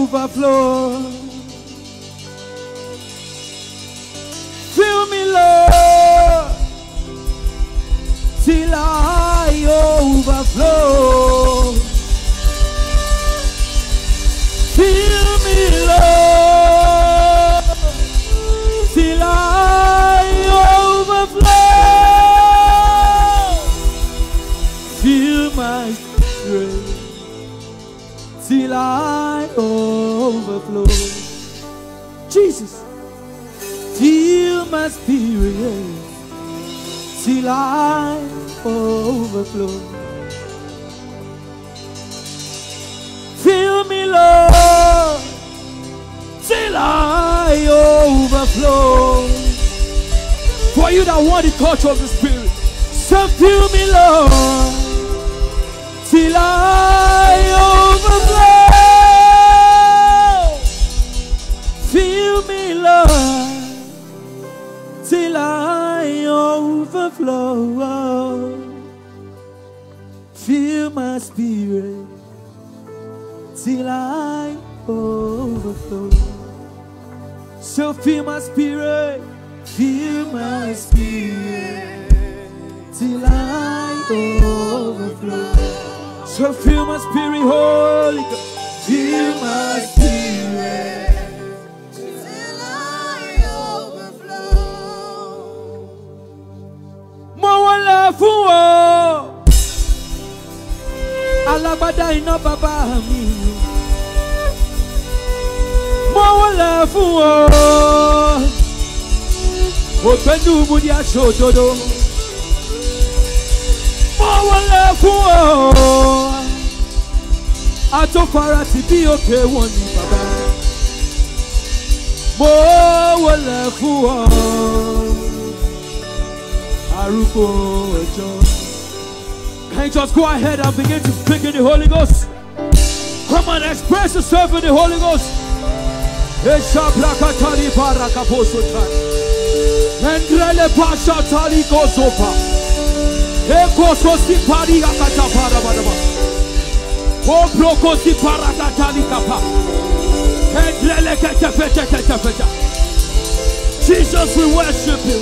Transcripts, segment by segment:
overflow. Fill me, Lord, till I overflow. Fill me, Lord, till I overflow. Fill my spirit till I overflow. Jesus, fill my spirit till I overflow. Fill me, Lord, till I overflow. For you that want the touch of the Spirit, so fill me, Lord, till I overflow. Fill me, Lord, till I overflow. Fill my spirit till I overflow. So fill my spirit till I overflow. So fill my spirit, Holy God, fill my spirit till I overflow. More love for all. Alabada iná bàbá mi. Mo wọlé fún ọ. Ògbẹ́nu mu ni aṣọ òdodo. Mo wọlé fún ọ. Àtọ́fara ti bí òkè wọn ni bàbá. Mo wọlé fún ọ. Arúgbó ọjọ́. Can you just go ahead and begin to speak in the Holy Ghost? Come on, express yourself in the Holy Ghost. Endrele pasha tali kosopa. Ekososi pari akata para badaba. Obrokosi parakatali kapa. Endrele ketefeta. Jesus, we worship you.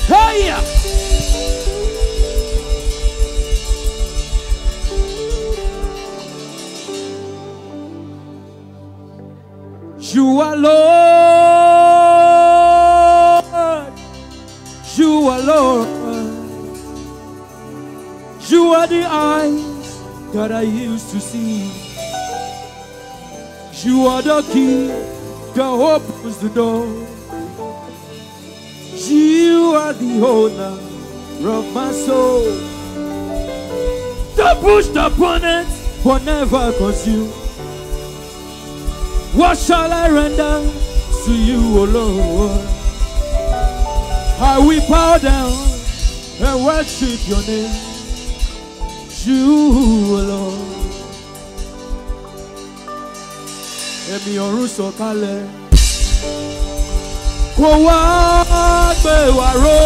Hey! You are Lord, you are Lord, you are the eyes that I used to see, you are the key that opens the door, you are the owner of my soul, the push the opponent but never consume. What shall I render to you, O Lord? I will bow down and worship your name, you, O Lord. Emi ọ̀run sọ̀kalẹ̀, kó wá gbé wa ró.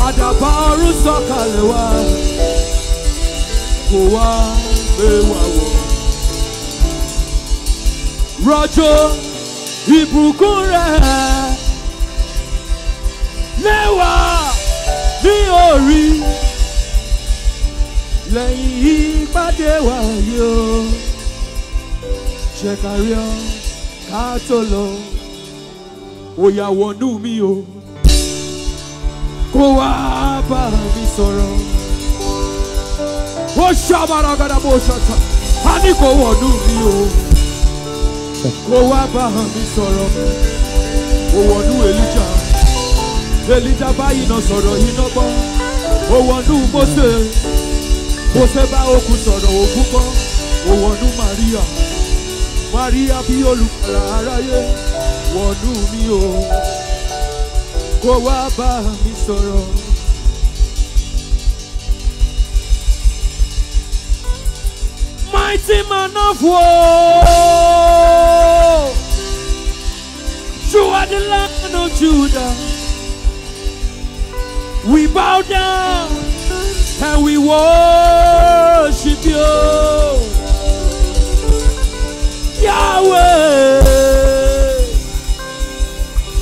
Àdàbà ọ̀run sọ̀kalẹ̀ wá, kó wá gbé wa wọ̀. Rọ̀jò ìbùkún rẹ̀ lẹ́wà ní orí lẹ́yìn ìpàdé wa yóò ṣe kárí ọ ká tó lọ. Òyà wọnú mi o kó wá bá mi sọ̀rọ̀. Ó ṣàbàràgàdà bó ṣàtà á ní kó wọnú mi o. Kó wá bá mi sọ̀rọ̀, ó wọnú Èlíjà báyìí náà sọ̀rọ̀ yìí náà gbọ́, ó wọnú Mósè bá òkun sọ̀rọ̀ òkun gbọ́, ó wọnú Màríà bí olùkọ́lá aráyé, wọnú mi o, kó wá bá mi sọ̀rọ̀. Mighty man of war, you are the Lion of Judah. We bow down and we worship you, Yahweh,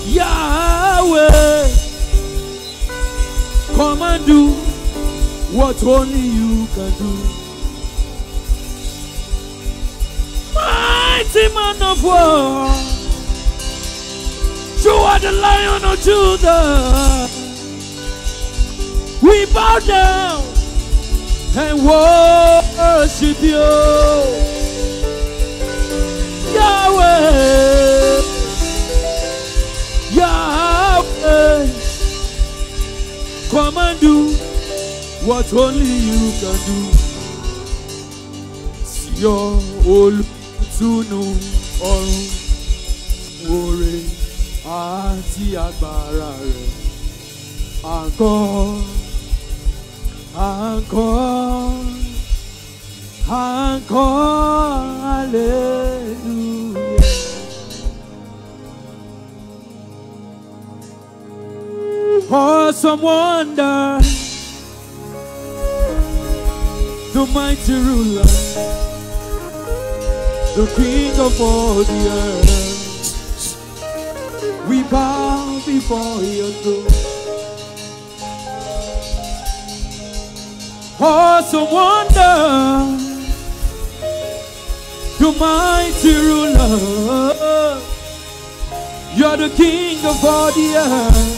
Yahweh. Come and do what only you can do. Mighty man of war, you are the Lion of Judah. We bow down and worship you, Yahweh, Yahweh. Come and do what only you can do. See your old tunu ọ̀run oore àti agbára rẹ̀. Encore, encore, encore, hallelujah. Awesome wonder, the mighty ruler, the King of all the earth. We bow before your throne. Awesome wonder, the mighty ruler, you're the King of all the earth.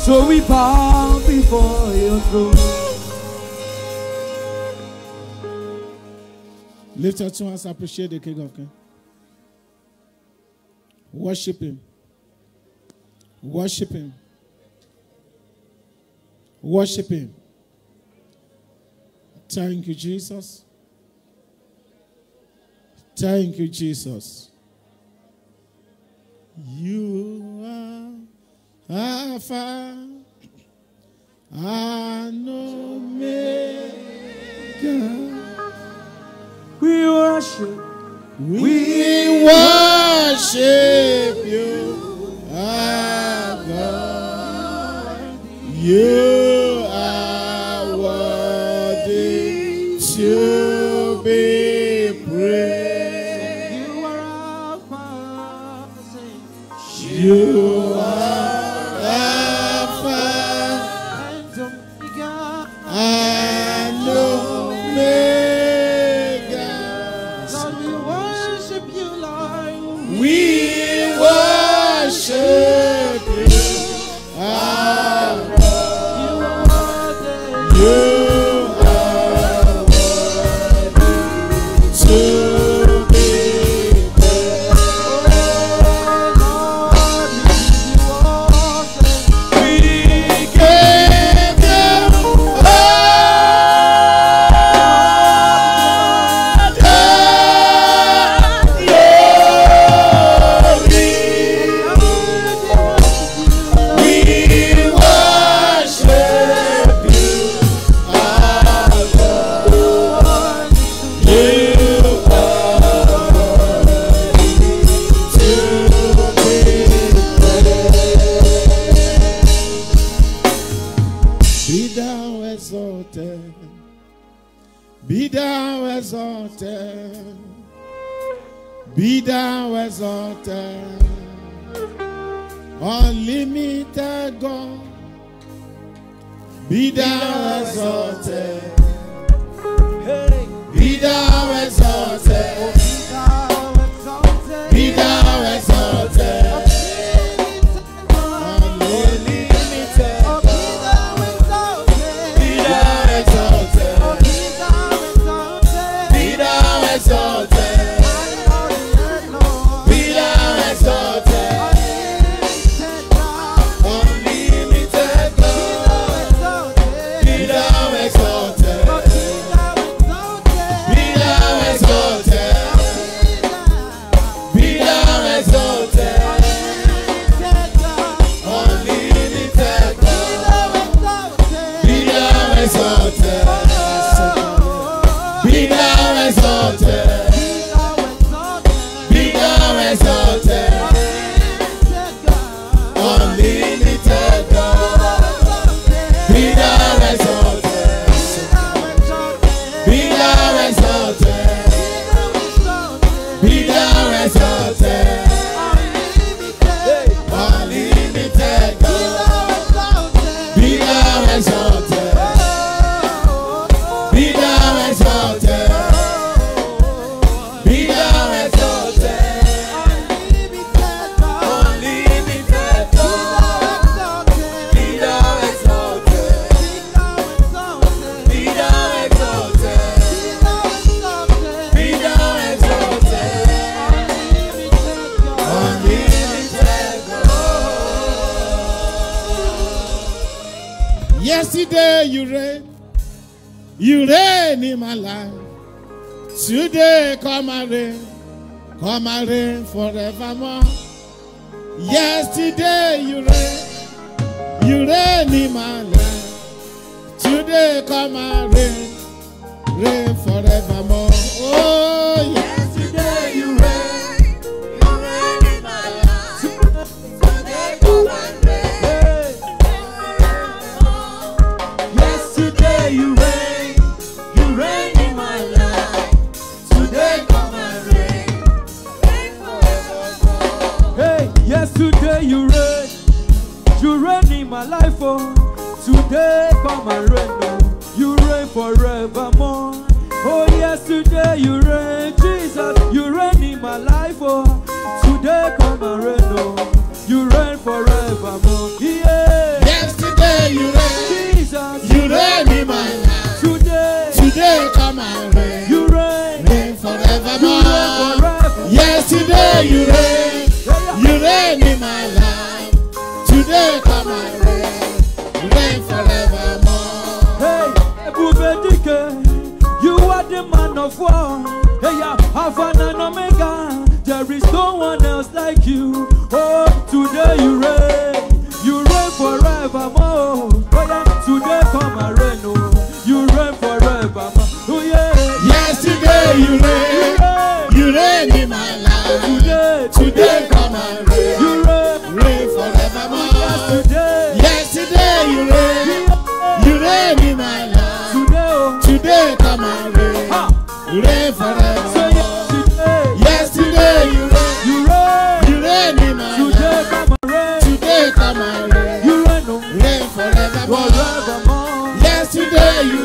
So we bow before your throne. Lift your two hands, appreciate the King of Kings. Worship him. Worship him. Worship him. Thank you, Jesus. Thank you, Jesus. You are Alpha and Omega. We worship. We worship you, our God. You are worthy to be praised. You are Alpha. You are Alpha and Omega. Lord, we worship you, Lord. We worship you, our God. You are worthy to be praised. We give you Be thou exalted, be thou exalted, be thou exalted, unlimited God, be thou exalted, be thou exalted, be thou exalted, unlimited God. Be thou exalted. Be thou exalted. Be thou exalted. Unlimited God. Be thou exalted. Be thou Yesterday you reign in my life. Today come and reign forevermore. Yesterday you reign in my life. Today come and reign forevermore. Oh, yesterday you reign in my life. Today come and reign forevermore. Yesterday you reign in my life. Today come and reign forevermore. Hey, yesterday you reign in my life, oh. Today come and reign, oh. You reign forevermore. Oh, yesterday you reign, Jesus. You reign in my life, oh. Today come and reign, oh. You reign forevermore. Yeah. Yesterday you reign, Jesus. you reign in my life. Today come and reign. You reign forevermore. You reign forever. Yesterday you reign in my life. Today come and reign forevermore. Hey, Ebubedike, you are the man of war. Hey, Alpha and Omega. There is no one else like you. Oh, today you reign forevermore. Oh yeah, today come and reign, oh. You reign forevermore. Oh yeah. Yesterday you reign in my life. Today come and reign. You reign forevermore. Yesterday you reign in my life. Today come and reign forevermore. Yesterday you reign in my life. Today come and reign forevermore. Yesterday you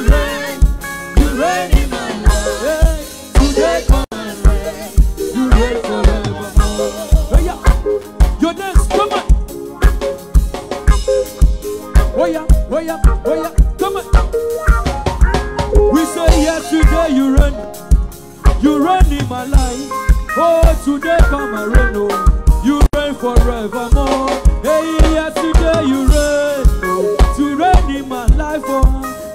reign in my life. Today come and reign forevermore. Hey, yeah. Your dance, come on. Oh yeah, come on. We say yesterday you reign in my life. Oh, today come and reign, oh. You reign forevermore. Hey, yesterday you reign, oh. To reign in my life, oh.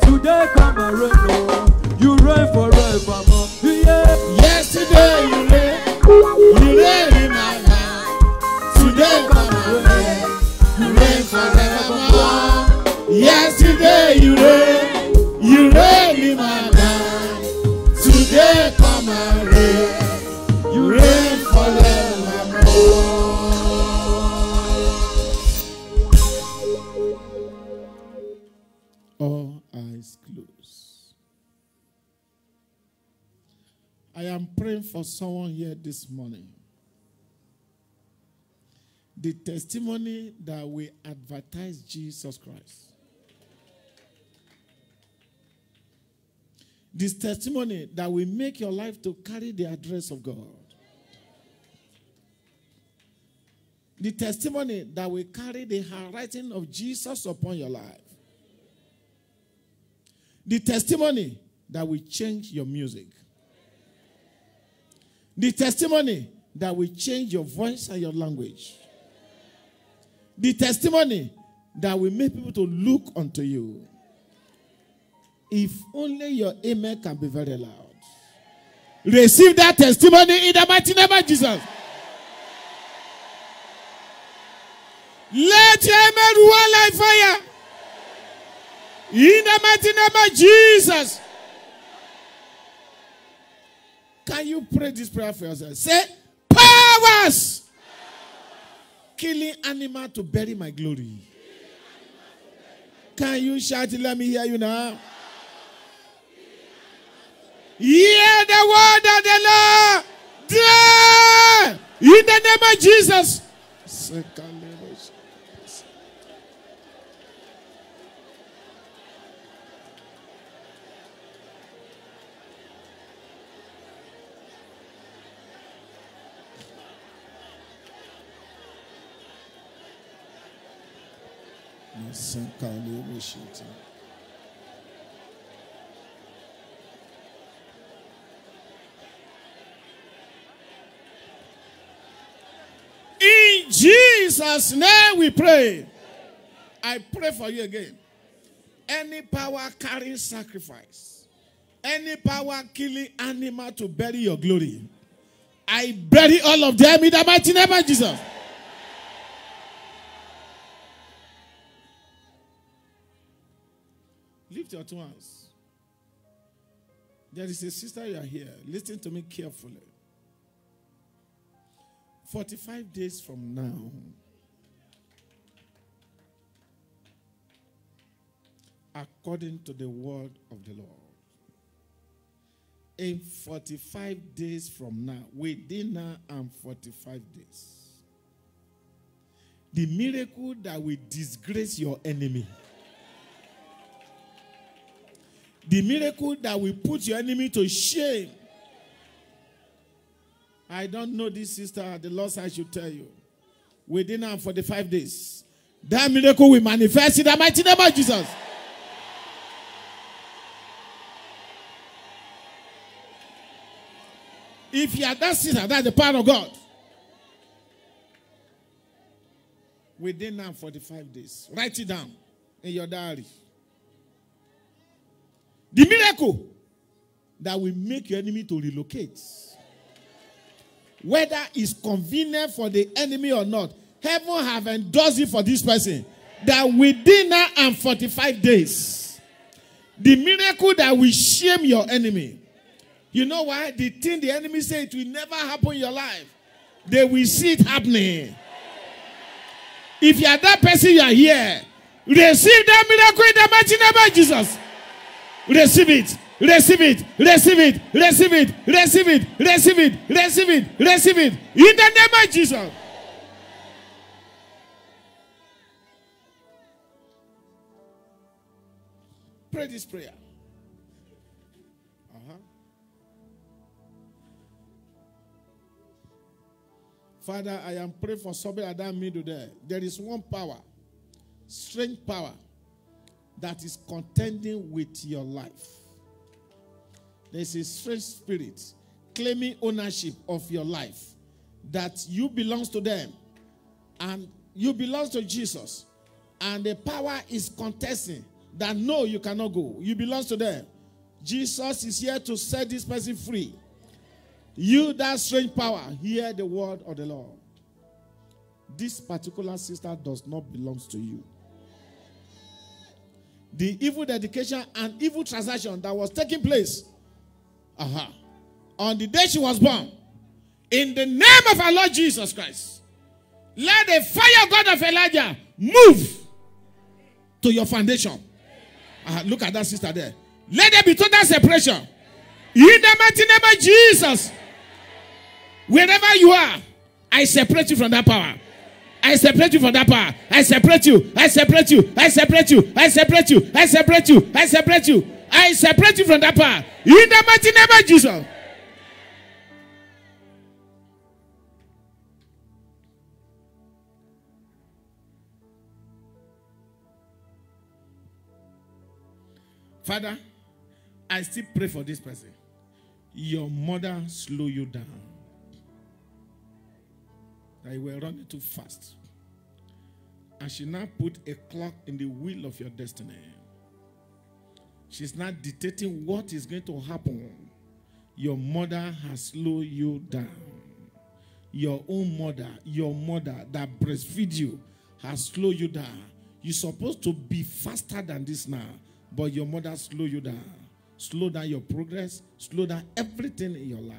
Today come and reign, oh. You reign forevermore. Yeah. Yesterday you reign in my life. Today come and reign forevermore. Yesterday you reign in my life. Today come and reign forevermore. All eyes closed. I am praying for someone here this morning. The testimony that we advertise Jesus Christ. This testimony that will make your life to carry the address of God. The testimony that will carry the handwriting of Jesus upon your life. The testimony that will change your music. The testimony that will change your voice and your language. The testimony that will make people to look unto you. If only your amen can be very loud. Receive that testimony in the mighty name of Jesus. Let your amen roll like fire. In the mighty name of Jesus. Can you pray this prayer for yourself? Say, powers killing animal to bury my glory. Can you shout it? Let me hear you now. Hear the word of the Lord. In the name of Jesus. In Jesus' name we pray. I pray for you again. Any power carrying sacrifice, any power killing animal to bury your glory, I bury all of them in the mighty name of Jesus. Lift your two hands. There is a sister, you are here. Listen to me carefully. 45 days from now, according to the word of the Lord, in 45 days from now, within now and 45 days, the miracle that will disgrace your enemy, the miracle that will put your enemy to shame. I don't know this, sister. The Lord said I should tell you. Within now 45 days, that miracle will manifest in the mighty name of Jesus. If you are that sister, that's the power of God. Within now 45 days, write it down in your diary. The miracle that will make your enemy to relocate. Whether it's convenient for the enemy or not, heaven have endorsed it for this person. That within now and 45 days, the miracle that will shame your enemy. You know why? The thing the enemy say it will never happen in your life, they will see it happening. If you are that person, you are here. Receive that miracle in the mighty name of Jesus. Receive it. Receive it. Receive it. Receive it. Receive it. Receive it. Receive it. Receive it. In the name of Jesus. Pray this prayer. Father, I am praying for somebody like that middle there. There is one power, strange power, that is contending with your life. There is a strange spirit claiming ownership of your life, that you belong to them and you belong to Jesus. And the power is contesting that no, you cannot go. You belong to them. Jesus is here to set this person free. You, that strange power, hear the word of the Lord. This particular sister does not belong to you. The evil dedication and evil transaction that was taking place on the day she was born, in the name of our Lord Jesus Christ, let the fire God of Elijah move to your foundation. Look at that sister there. Let there be total separation. In the mighty name of Jesus. Wherever you are, I separate you from that power. I separate you from that power. I separate you. I separate you. I separate you. I separate you. I separate you. I separate you. I separate you from that power. In the mighty name of Jesus. Father, I still pray for this person. Your mother slow you down. That you were running too fast. And she now put a clock in the wheel of your destiny. She's not dictating what is going to happen. Your mother has slowed you down. Your own mother, your mother that breastfeeds you, has slowed you down. You're supposed to be faster than this now, but your mother slowed you down. Slow down your progress. Slow down everything in your life.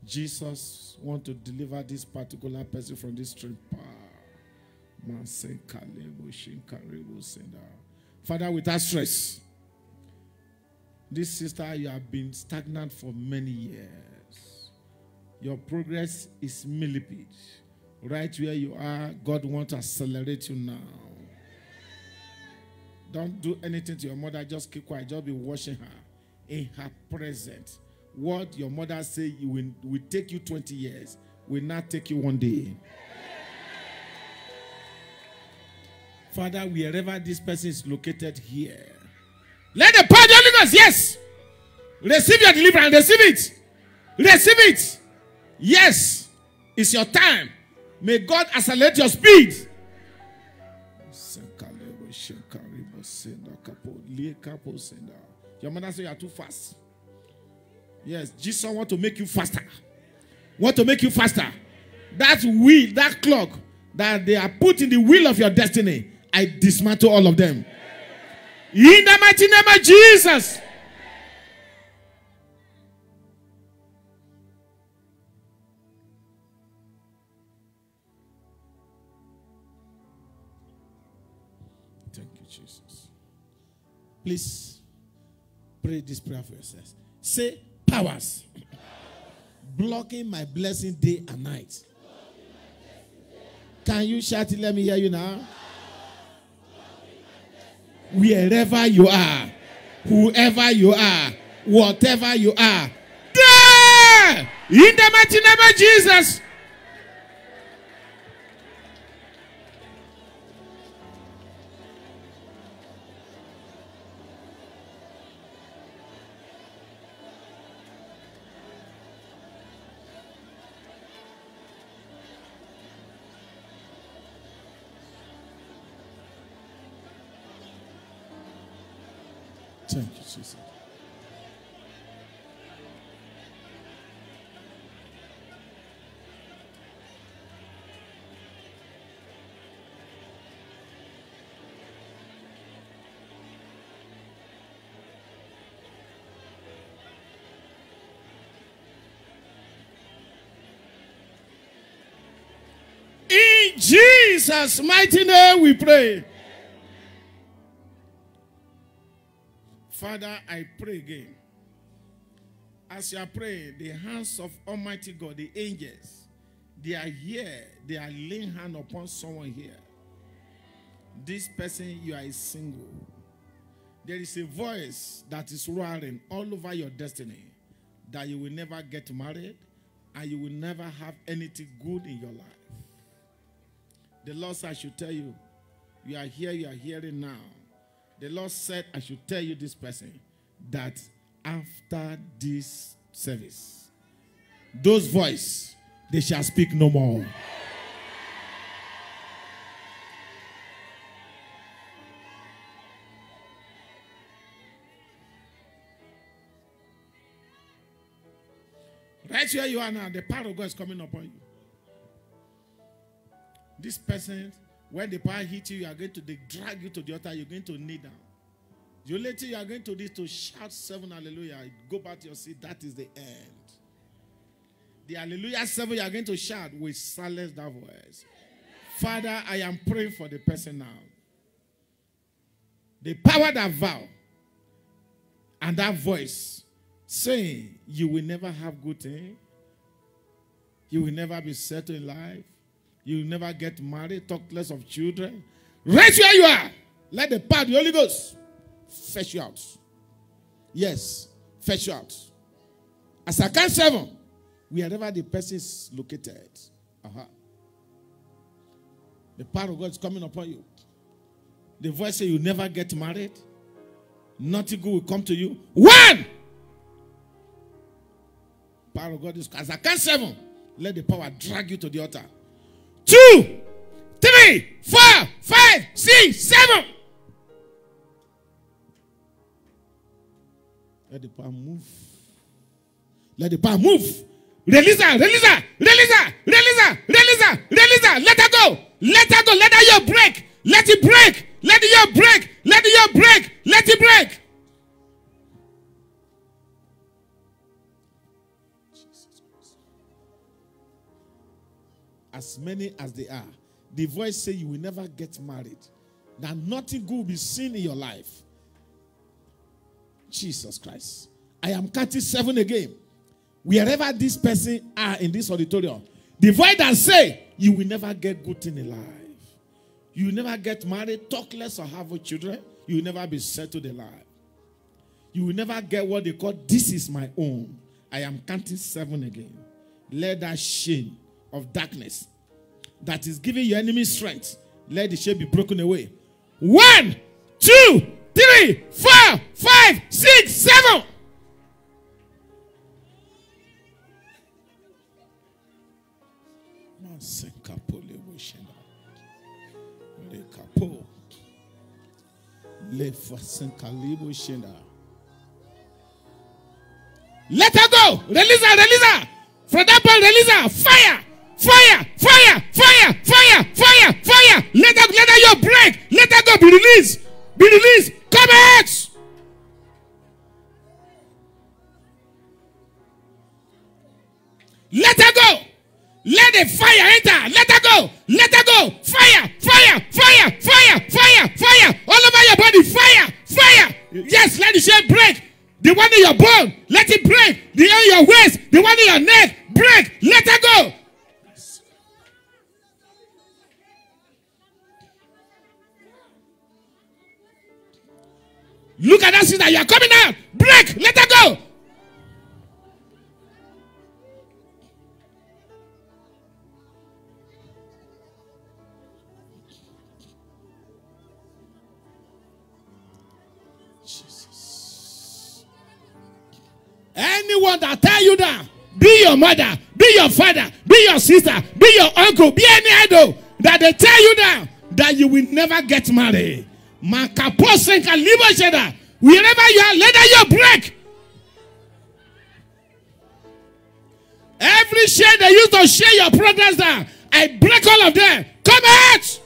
Jesus wants to deliver this particular person from this strange power. Father, without stress, this sister, you have been stagnant for many years. Your progress is millipede. Right where you are, God wants to accelerate you now. Don't do anything to your mother. Just keep quiet. Just be watching her in her presence. What your mother said will take you 20 years will not take you one day. Father, wherever this person is located here, let the power of the Holy Ghost, yes, receive your deliverance. Receive it. Receive it. Yes, it's your time. May God accelerate your speed. Your mother said you are too fast. Yes, Jesus wants to make you faster. Want to make you faster. That wheel, that clock that they are put in the wheel of your destiny, I dismantle all of them. In the mighty name of Jesus. Thank you, Jesus. Please pray this prayer for yourself. Say, powers blocking my blessing day and night. Can you shout it? Let me hear you now. Wherever you are, whoever you are, whatever you are, there! In the mighty name of Jesus. Thank you, Jesus. In Jesus' mighty name we pray. Father, I pray again. As you are praying, the hands of Almighty God, the angels, they are here. They are laying hand upon someone here. This person, you are single. There is a voice that is roaring all over your destiny that you will never get married and you will never have anything good in your life. The Lord said, I should tell you, you are here, you are hearing now. The Lord said, I should tell you this person that after this service, those voices, they shall speak no more. Right where you are now, the power of God is coming upon you. This person, when the power hits you, you are going to drag you to the altar. You're going to kneel down. The only thing you are going to do is to shout 7 hallelujah. Go back to your seat. That is the end. The hallelujah 7 you are going to shout will silence that voice. Father, I am praying for the person now. The power that vow and that voice saying you will never have good things. You will never be settled in life. You will never get married, talk less of children. Right where you are, let the power of the Holy Ghost fetch you out. Yes, fetch you out. As I count 7, wherever the person is located, the power of God is coming upon you. The voice says you never get married. Nothing good will come to you. 1! Power of God is, as I count 7, let the power drag you to the altar. 2, 3, 4, 5, 6, 7. Let the power move. Let the power move. Release her, release her, release her, release her, release her, release her. Let her go. Let her go. Let her yoke break. Let it break. Let the yoke break. Let the yoke break. Let it break. As many as they are, the voice says you will never get married. That nothing good will be seen in your life. Jesus Christ. I am counting 7 again. Wherever this person are in this auditorium, the voice that say you will never get good thing in life. You will never get married, talk less or have children. You will never be settled in life. You will never get what they call this is my own. I am counting 7 again. Let that shame of darkness that is giving your enemy strength, let the shame be broken away. 1, 2, 3, 4, 5, 6, 7. Let her go. Release her, release her. From that point, release her. Fire. Fire, fire, fire, fire, fire, fire. Let her your break. Let her go. Be released. Be released. Come out. Let her go. Let the fire enter. Let her go. Let her go. Fire, fire, fire, fire, fire, fire. All over your body. Fire, fire. Yes, let the shade break. The one in your bone, let it break. The one in your waist, the one in your neck, break. Let her go. Look at that sister. You are coming out. Break. Let her go. Anyone that tell you that, be your mother, be your father, be your sister, be your uncle, be any idol, that they tell you that you will never get married. Wherever you are, let your break. Every share they used to share your progress down, I break all of them. Come out.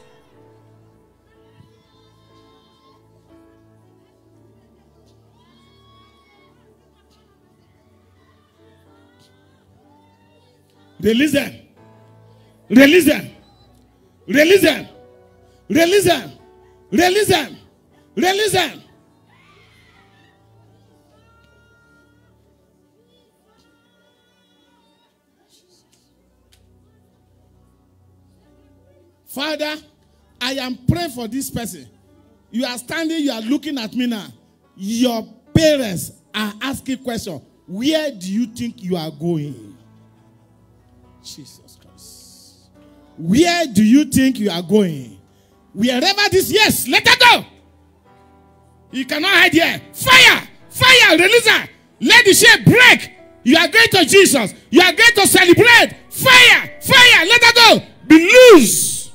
Release them. Release them. Release them. Release them. Release them. Release them. Father, I am praying for this person. You are standing, you are looking at me now. Your parents are asking questions. Where do you think you are going? Jesus Christ. Where do you think you are going? Wherever this, yes, let her go. You cannot hide here. Fire! Fire! Release her. Let the shade break. You are going to Jesus. You are going to celebrate. Fire! Fire! Let her go. Be loose.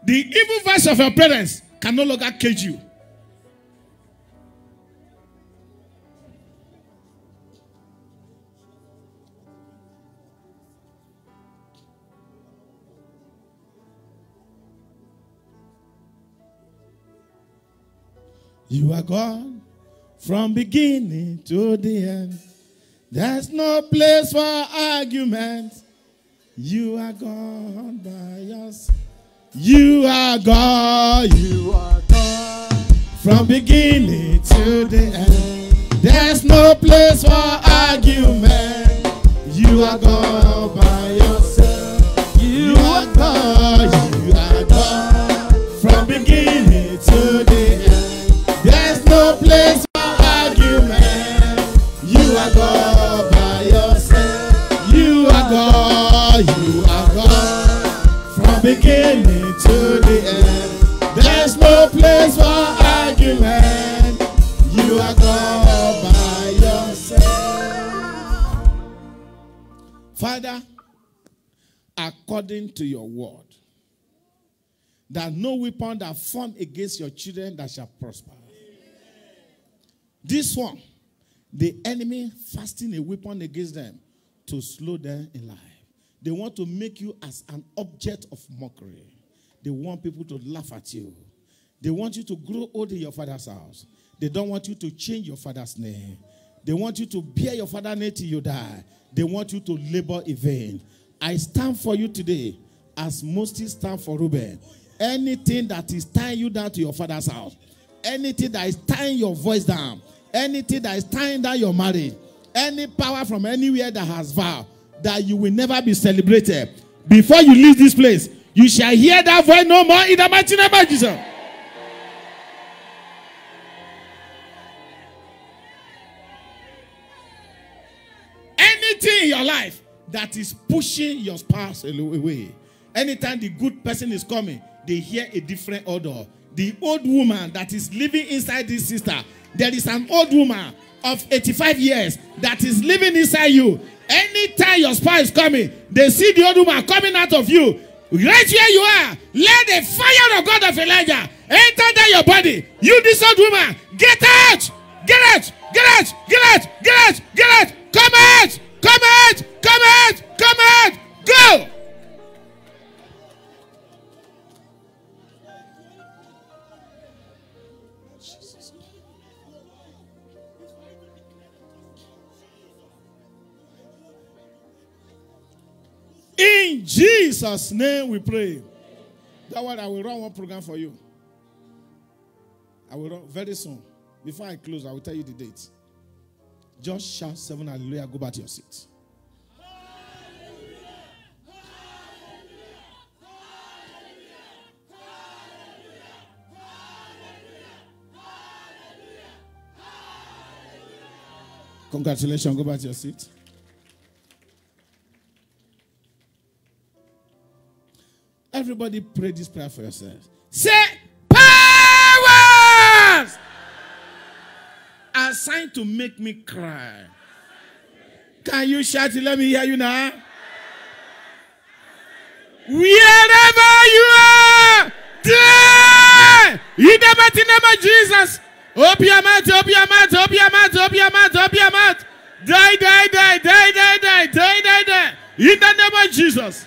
The evil voice of your parents can no longer cage you. You are gone from beginning to the end. There's no place for argument. You are gone by yourself. You are gone. You are gone from beginning to the end. There's no place for argument. You are gone by yourself. You are gone. You are gone from beginning to the end. There's no place for argument. You are God by yourself. You are God. You are God from beginning to the end. There's no place for argument. You are God by yourself. Father, according to your word, that no weapon that form against your children that shall prosper. This one, the enemy fasting a weapon against them to slow them in life. They want to make you as an object of mockery. They want people to laugh at you. They want you to grow old in your father's house. They don't want you to change your father's name. They want you to bear your father's name till you die. They want you to labor in vain. I stand for you today as Moses stand for Reuben. Anything that is tying you down to your father's house, anything that is tying your voice down, anything that is tying down your marriage, any power from anywhere that has vowed that you will never be celebrated, before you leave this place, you shall hear that voice no more in the mighty name of Jesus. Anything in your life that is pushing your spouse away, anytime the good person is coming, they hear a different odor. The old woman that is living inside this sister, there is an old woman of 85 years that is living inside you. Anytime your spouse is coming, they see the old woman coming out of you. Right where you are, let the fire of God of Elijah enter down your body. You this old woman, get out! Get out! Get out! Get out! Get out! Get out! Come out! Come out! Come out! Come out! Go! In Jesus' name we pray. That's what I will run one program for you. I will run very soon. Before I close, I will tell you the date. Just shout 7 hallelujah. Go back to your seat. Congratulations. Go back to your seat. Everybody pray this prayer for yourself. Say, powers assigned to make me cry. Can you shout it? Let me hear you now. Wherever you are, die! In the mighty name of Jesus. Open your mouth, open your mouth, open your mouth, open your mouth, open your mouth. Die, die, die, die, die, die, die, die, die. In the name of Jesus.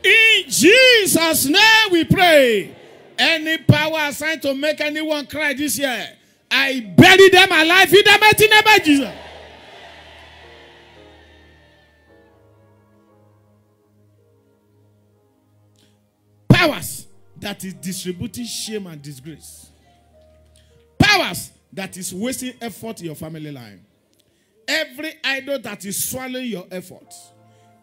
In Jesus' name we pray. Any power assigned to make anyone cry this year, I bury them alive in the mighty name of Jesus. Powers that is distributing shame and disgrace. Powers that is wasting effort in your family line. Every idol that is swallowing your effort.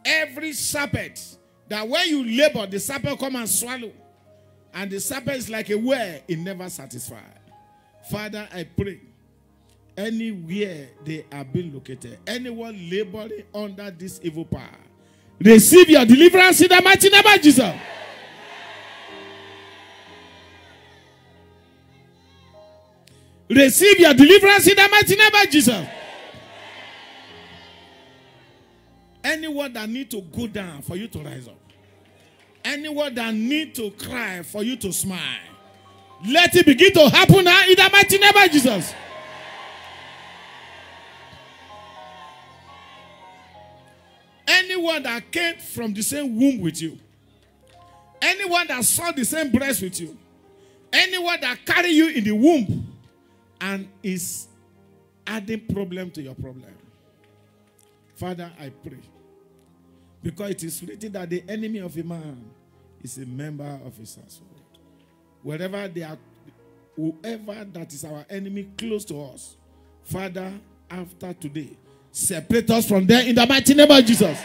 Every serpent that when you labor, the serpent come and swallow. And the serpent is like a well, it never satisfied. Father, I pray, anywhere they are being located, anyone laboring under this evil power, receive your deliverance in the mighty name of Jesus. Receive your deliverance in the mighty name of Jesus. Anyone that need to go down for you to rise up. Anyone that need to cry for you to smile. Let it begin to happen now in the mighty name of Jesus. Anyone that came from the same womb with you. Anyone that saw the same breast with you. Anyone that carry you in the womb and is adding problem to your problem. Father, I pray. Because it is written that the enemy of a man is a member of his household. Wherever they are, whoever that is our enemy close to us, Father, after today, separate us from them in the mighty name of Jesus.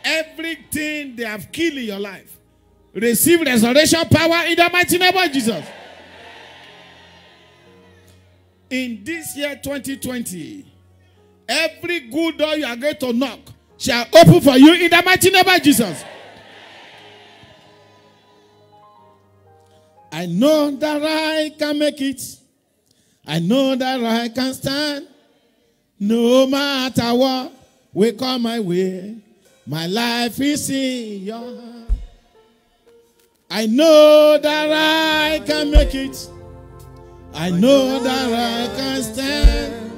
Everything they have killed in your life, receive resurrection power in the mighty name of Jesus. In this year 2020, every good door you are going to knock shall open for you in the mighty name of Jesus. I know that I can make it. I know that I can stand. No matter what will come my way, my life is in your hand. I know that I can make it. I know that I can stand.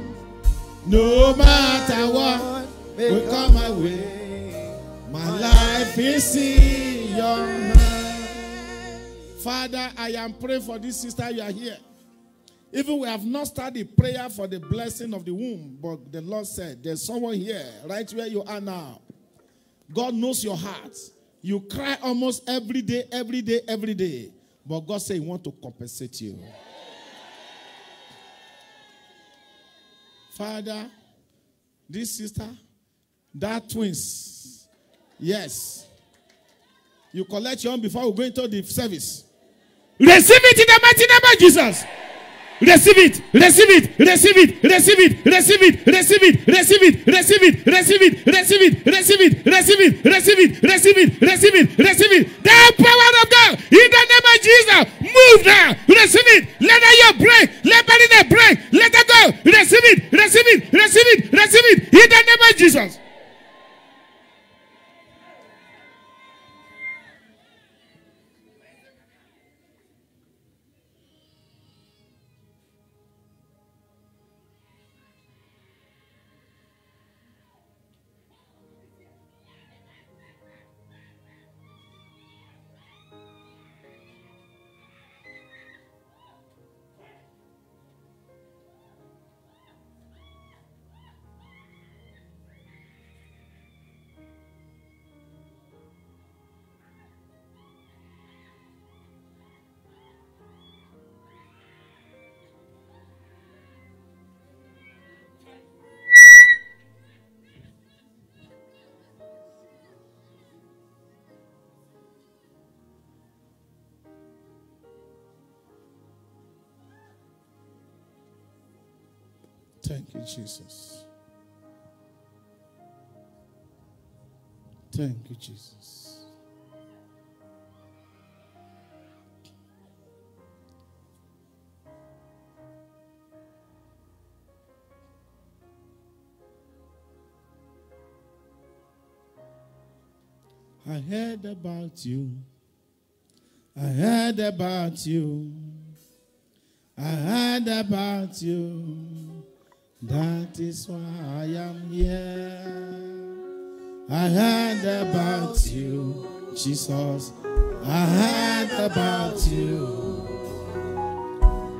No matter what will come my way, my life is in your hand. Father, I am praying for this sister. You are here. Even we have not started prayer for the blessing of the womb, but the Lord said, there's someone here, right where you are now. God knows your heart. You cry almost every day, every day, every day. But God said He wants to compensate you. Father, this sister, that twins, yes. You collect your own before we go into the service. Receive it in the mighty name of Jesus. Receive it, receive it, receive it, receive it, receive it, receive it, receive it, receive it, receive it, receive it, receive it, receive it, receive it, receive it, receive it, receive it. The power of God in the name of Jesus. Move now. Receive it. Let your break. Let it break. Let it go. Receive it, receive it, receive it, receive it in the name of Jesus. Thank you, Jesus. Thank you, Jesus. I heard about you. I heard about you. I heard about you. That is why I am here. I heard about you, Jesus. I heard about you.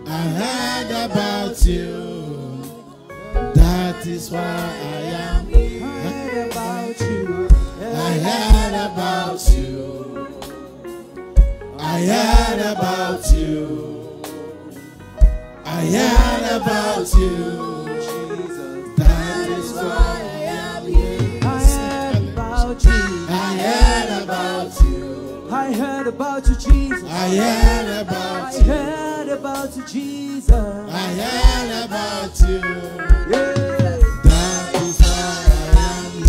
I heard about you. That is why I am here. I heard about you. I heard about you. I heard about you. I heard about you. That is why I am here. I heard about you. I heard about you. I heard about you, Jesus. I heard about you. I heard about you, Jesus. I heard about you. Yeah. That is why I am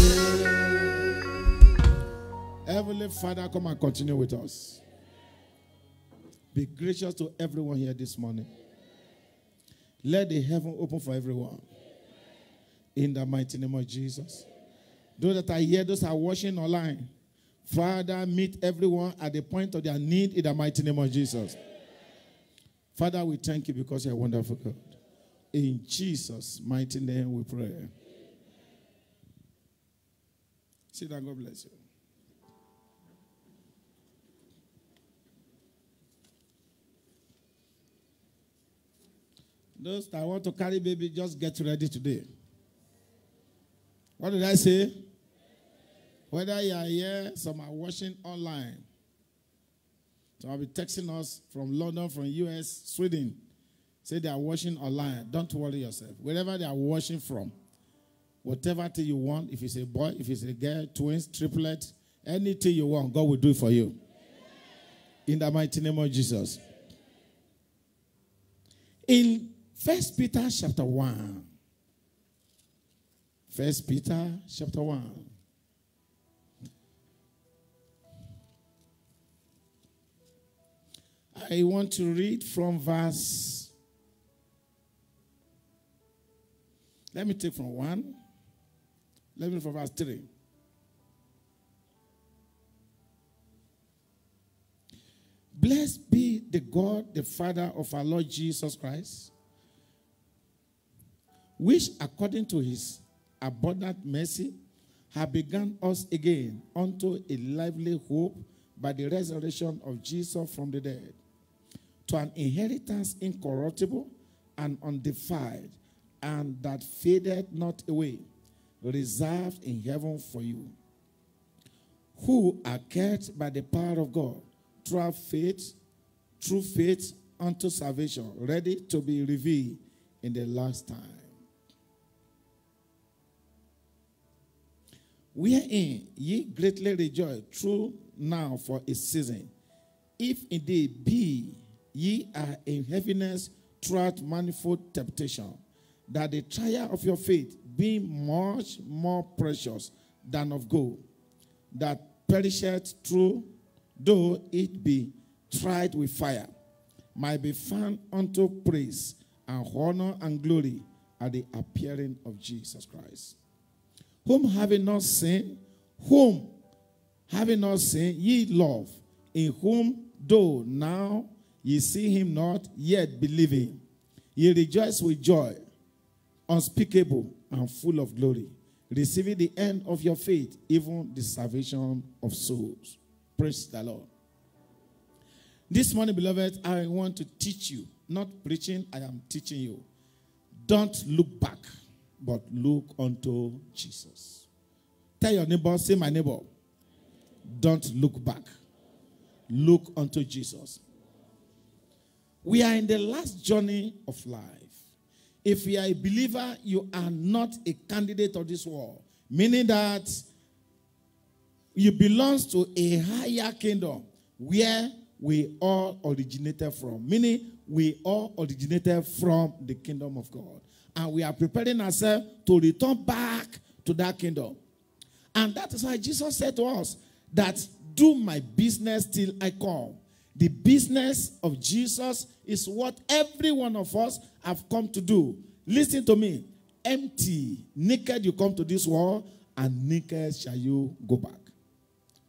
here. Heavenly Father, come and continue with us. Be gracious to everyone here this morning. Let the heaven open for everyone. In the mighty name of Jesus. Those that are here, those that are watching online, Father, meet everyone at the point of their need in the mighty name of Jesus. Father, we thank you because you're a wonderful God. In Jesus' mighty name we pray. Sit down, God bless you. Those that want to carry baby, just get ready today. What did I say? Whether you are here, some are watching online. So I'll be texting us from London, from US, Sweden. Say they are watching online. Don't worry yourself. Wherever they are watching from, whatever thing you want, if it's a boy, if it's a girl, twins, triplets, anything you want, God will do it for you. In the mighty name of Jesus. In 1 Peter chapter 1. 1 Peter chapter 1. I want to read from verse. Let me take from 1. Let me read from verse 3. Blessed be the God, the Father of our Lord Jesus Christ, which according to his abundant mercy have begun us again unto a lively hope by the resurrection of Jesus from the dead, to an inheritance incorruptible and undefiled, and that fadeth not away, reserved in heaven for you, who are kept by the power of God through faith unto salvation, ready to be revealed in the last time. Wherein ye greatly rejoice, through now for a season. If indeed be ye are in heaviness throughout manifold temptation, that the trial of your faith, being much more precious than of gold, that perisheth through, though it be tried with fire, might be found unto praise and honor and glory at the appearing of Jesus Christ. Whom having not seen, ye love, in whom though now ye see him not, yet believing, ye rejoice with joy unspeakable and full of glory, receiving the end of your faith, even the salvation of souls. Praise the Lord. This morning, beloved, I want to teach you, not preaching, I am teaching you. Don't look back, but look unto Jesus. Tell your neighbor, say my neighbor, don't look back. Look unto Jesus. We are in the last journey of life. If you are a believer, you are not a candidate of this world. Meaning that you belong to a higher kingdom where we all originated from. Meaning we all originated from the kingdom of God. And we are preparing ourselves to return back to that kingdom. And that is why Jesus said to us that do my business till I come. The business of Jesus is what every one of us have come to do. Listen to me. Empty, naked you come to this world, and naked shall you go back.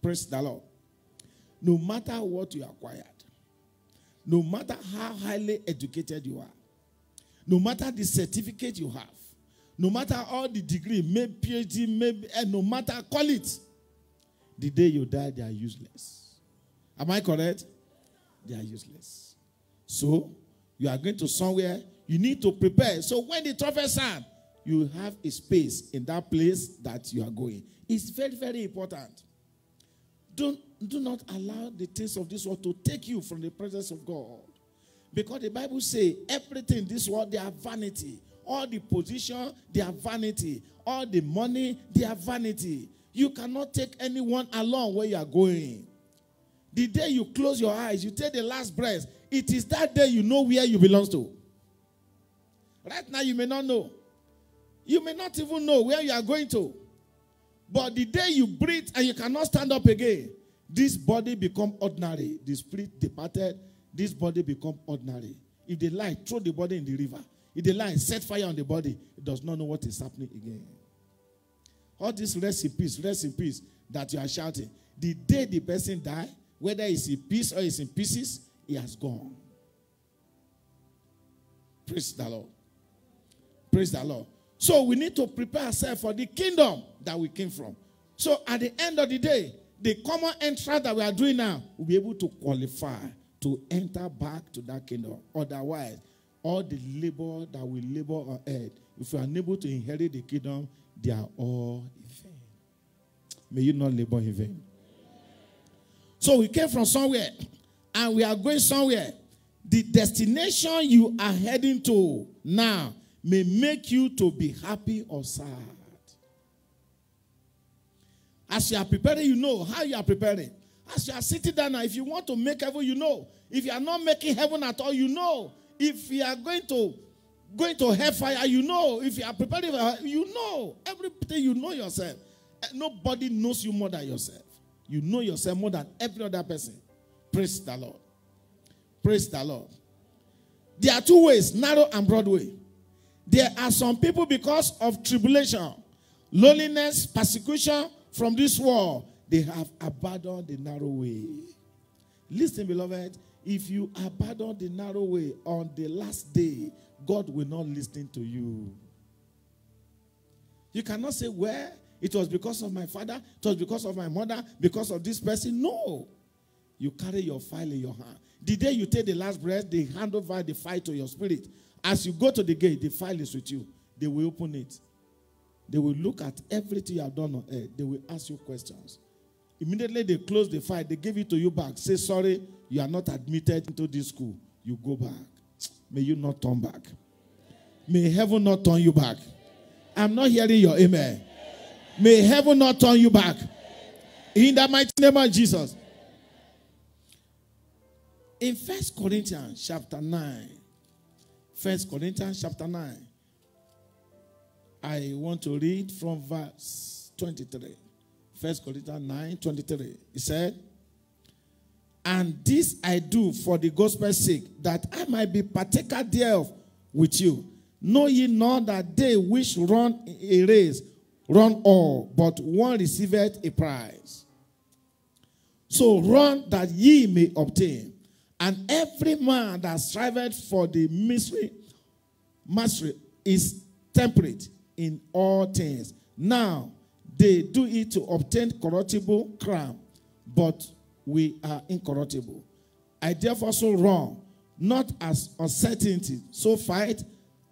Praise the Lord. No matter what you acquired, no matter how highly educated you are, no matter the certificate you have, no matter all the degree, maybe PhD, maybe, and no matter, call it, the day you die, they are useless. Am I correct? They are useless. So, you are going to somewhere, you need to prepare. So, when the trumpet sound, you have a space in that place that you are going. It's very, very important. Do not allow the things of this world to take you from the presence of God. Because the Bible says everything in this world, they are vanity. All the position, they are vanity. All the money, they are vanity. You cannot take anyone along where you are going. The day you close your eyes, you take the last breath, it is that day you know where you belong to. Right now, you may not know. You may not even know where you are going to. But the day you breathe and you cannot stand up again, this body become ordinary. The spirit departed, this body become ordinary. If they lie, throw the body in the river. If they lie, set fire on the body, it does not know what is happening again. All this rest in peace that you are shouting. The day the person die, whether it's in peace or it's in pieces, he has gone. Praise the Lord. Praise the Lord. So we need to prepare ourselves for the kingdom that we came from. So at the end of the day, the common entrance that we are doing now will be able to qualify to enter back to that kingdom. Otherwise, all the labor that we labor on earth, if we are unable to inherit the kingdom, they are all in vain. May you not labor in vain. So we came from somewhere and we are going somewhere. The destination you are heading to now may make you to be happy or sad. As you are preparing, you know how you are preparing. As you are sitting down now, if you want to make heaven, you know. If you are not making heaven at all, you know. If you are going to hellfire, you know. If you are preparing, you know. Everything you know yourself. Nobody knows you more than yourself. You know yourself more than every other person. Praise the Lord. Praise the Lord. There are two ways, narrow and broad way. There are some people, because of tribulation, loneliness, persecution from this world, they have abandoned the narrow way. Listen, beloved, if you abandon the narrow way on the last day, God will not listen to you. You cannot say, well, it was because of my father, it was because of my mother, because of this person. No. You carry your file in your hand. The day you take the last breath, they hand over the file to your spirit. As you go to the gate, the file is with you. They will open it. They will look at everything you have done on earth. They will ask you questions. Immediately they close the file. They give it to you back. Say, sorry, you are not admitted into this school. You go back. May you not turn back. May heaven not turn you back. I'm not hearing your amen. May heaven not turn you back. In the mighty name of Jesus. In 1 Corinthians chapter 9, 1 Corinthians chapter 9, I want to read from verse 23. 1 Corinthians 9, 23. He said, and this I do for the gospel's sake, that I might be partaker thereof with you. Know ye not that they which run a race run all, but one receiveth a prize. So run that ye may obtain. And every man that striveth for the mastery is temperate in all things. Now they do it to obtain corruptible crown, but we are incorruptible. I therefore so run, not as uncertainty, so fight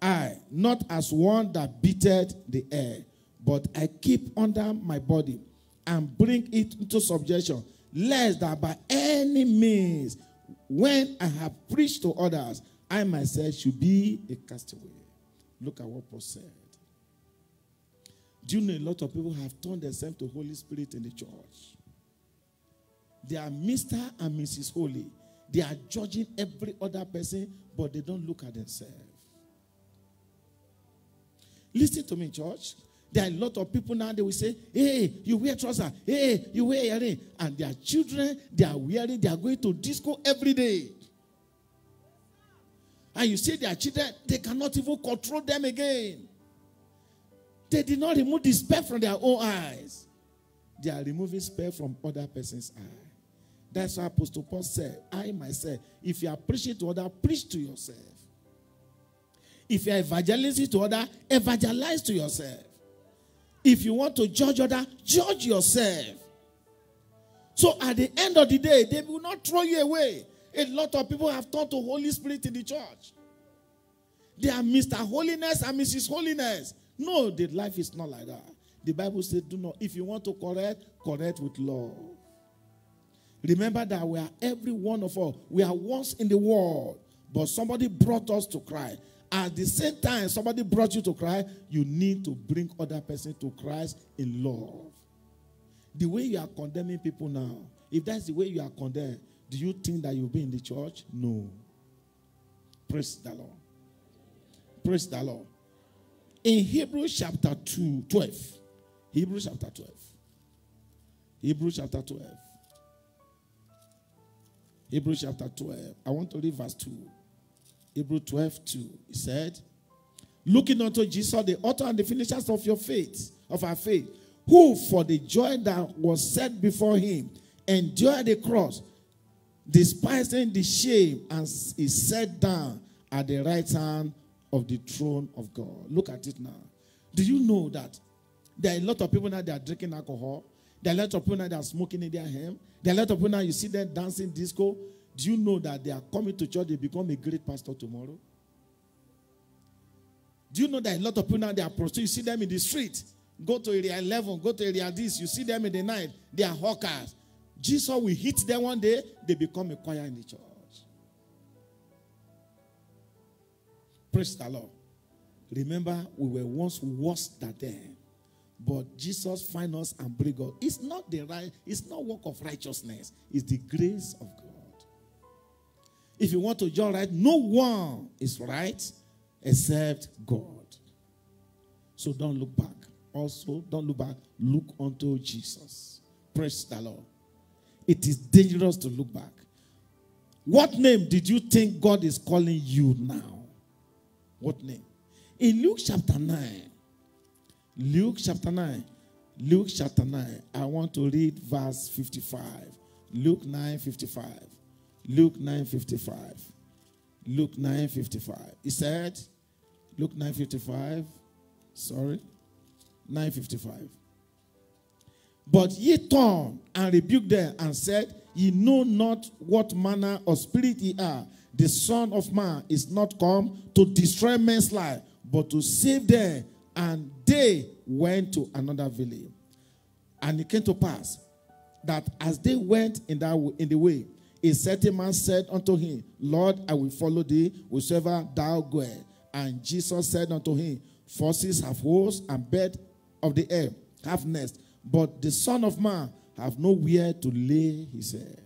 I, not as one that beateth the air, but I keep under my body and bring it into subjection, lest that by any means, when I have preached to others, I myself should be a castaway. Look at what Paul said. Do you know a lot of people have turned themselves to Holy Spirit in the church? They are Mr. and Mrs. Holy. They are judging every other person, but they don't look at themselves. Listen to me, church. There are a lot of people now, they will say, hey, you wear trousers. Hey, you wear earring. And their children, they are wearing, they are going to disco every day. And you see their children, they cannot even control them again. They did not remove the speck from their own eyes. They are removing speck from other person's eye. That's why Apostle Paul said, I myself, if you are preaching to others, preach to yourself. If you are evangelizing to others, evangelize to yourself. If you want to judge others, judge yourself. So at the end of the day, they will not throw you away. A lot of people have turned to Holy Spirit in the church. They are Mr. Holiness and Mrs. Holiness. No, the life is not like that. The Bible says, do not. If you want to correct, correct with love. Remember that we are every one of us. We are once in the world, but somebody brought us to Christ. At the same time, somebody brought you to Christ, you need to bring other person to Christ in love. The way you are condemning people now, if that's the way you are condemned, do you think that you'll be in the church? No. Praise the Lord. Praise the Lord. In Hebrews chapter 12. Hebrews chapter 12. Hebrews chapter 12. Hebrews chapter 12. I want to read verse 2. Hebrews 12:2. He said, looking unto Jesus, the author and the finishers of your faith, of our faith, who for the joy that was set before him endured the cross, despising the shame, and is set down at the right hand of the throne of God. Look at it now. Do you know that there are a lot of people now that are drinking alcohol? There are a lot of people now that are smoking in their home. There are a lot of people now you see them dancing disco. Do you know that they are coming to church, they become a great pastor tomorrow? Do you know that a lot of people now, they are prostitutes? You see them in the street. Go to area 11, go to area this. You see them in the night. They are hawkers. Jesus will hit them one day. They become a choir in the church. Praise the Lord. Remember, we were once worse than them. But Jesus finds us and brings us. It's not the right, it's not work of righteousness. It's the grace of God. If you want to judge right, no one is right except God. So don't look back. Also, don't look back. Look unto Jesus. Praise the Lord. It is dangerous to look back. What name did you think God is calling you now? What name? In Luke chapter 9. Luke chapter 9. Luke chapter 9. I want to read verse 55. Luke 9:55. Luke 9:55. Luke 9:55. He said, Luke 9:55. Sorry. 9:55. But ye turned and rebuked them and said, ye know not what manner of spirit ye are. The Son of Man is not come to destroy men's life, but to save them. And they went to another village. And it came to pass that as they went in the way, a certain man said unto him, Lord, I will follow thee whithersoever thou goest. And Jesus said unto him, Foxes have holes, and birds of the air have nests, but the Son of Man have nowhere to lay his head.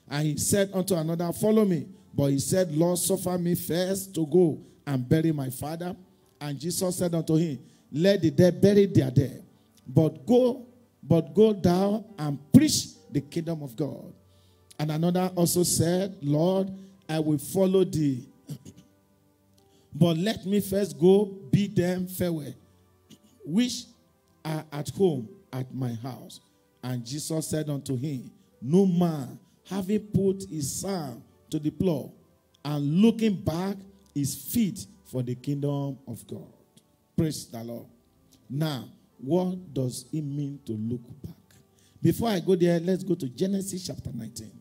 And he said unto another, follow me. But he said, Lord, suffer me first to go and bury my father. And Jesus said unto him, let the dead bury their dead. But go thou and preach the kingdom of God. And another also said, Lord, I will follow thee. But let me first go bid them farewell, which are at home at my house. And Jesus said unto him, no man, having put his son to the plow, and looking back, is fit for the kingdom of God. Praise the Lord. Now, what does it mean to look back? Before I go there, let's go to Genesis chapter 19.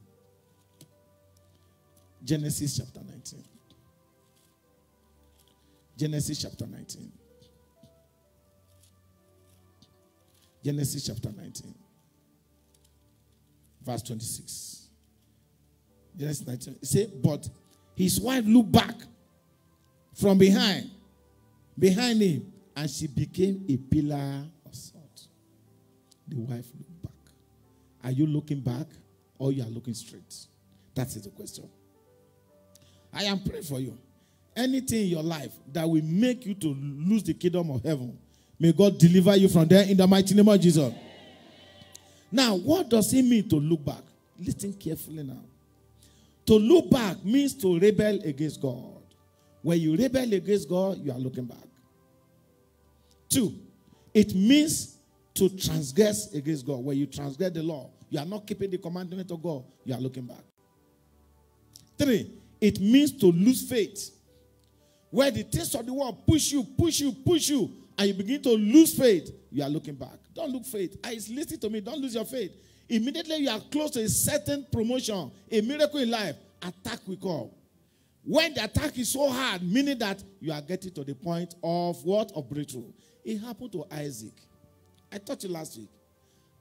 Genesis chapter 19. Genesis chapter 19. Genesis chapter 19. Verse 26. Genesis 19. It says, but his wife looked back from behind him, and she became a pillar of salt. The wife looked back. Are you looking back, or you are looking straight? That is the question. I am praying for you. Anything in your life that will make you to lose the kingdom of heaven, may God deliver you from there in the mighty name of Jesus. Now, what does it mean to look back? Listen carefully now. To look back means to rebel against God. When you rebel against God, you are looking back. 2, it means to transgress against God. When you transgress the law, you are not keeping the commandment of God, you are looking back. 3, it means to lose faith. Where the things of the world push you, and you begin to lose faith, you are looking back. Don't look faith. Listen to me, don't lose your faith. Immediately you are close to a certain promotion, a miracle in life, attack will come. When the attack is so hard, meaning that you are getting to the point of what? Of breakthrough. It happened to Isaac. I taught you last week.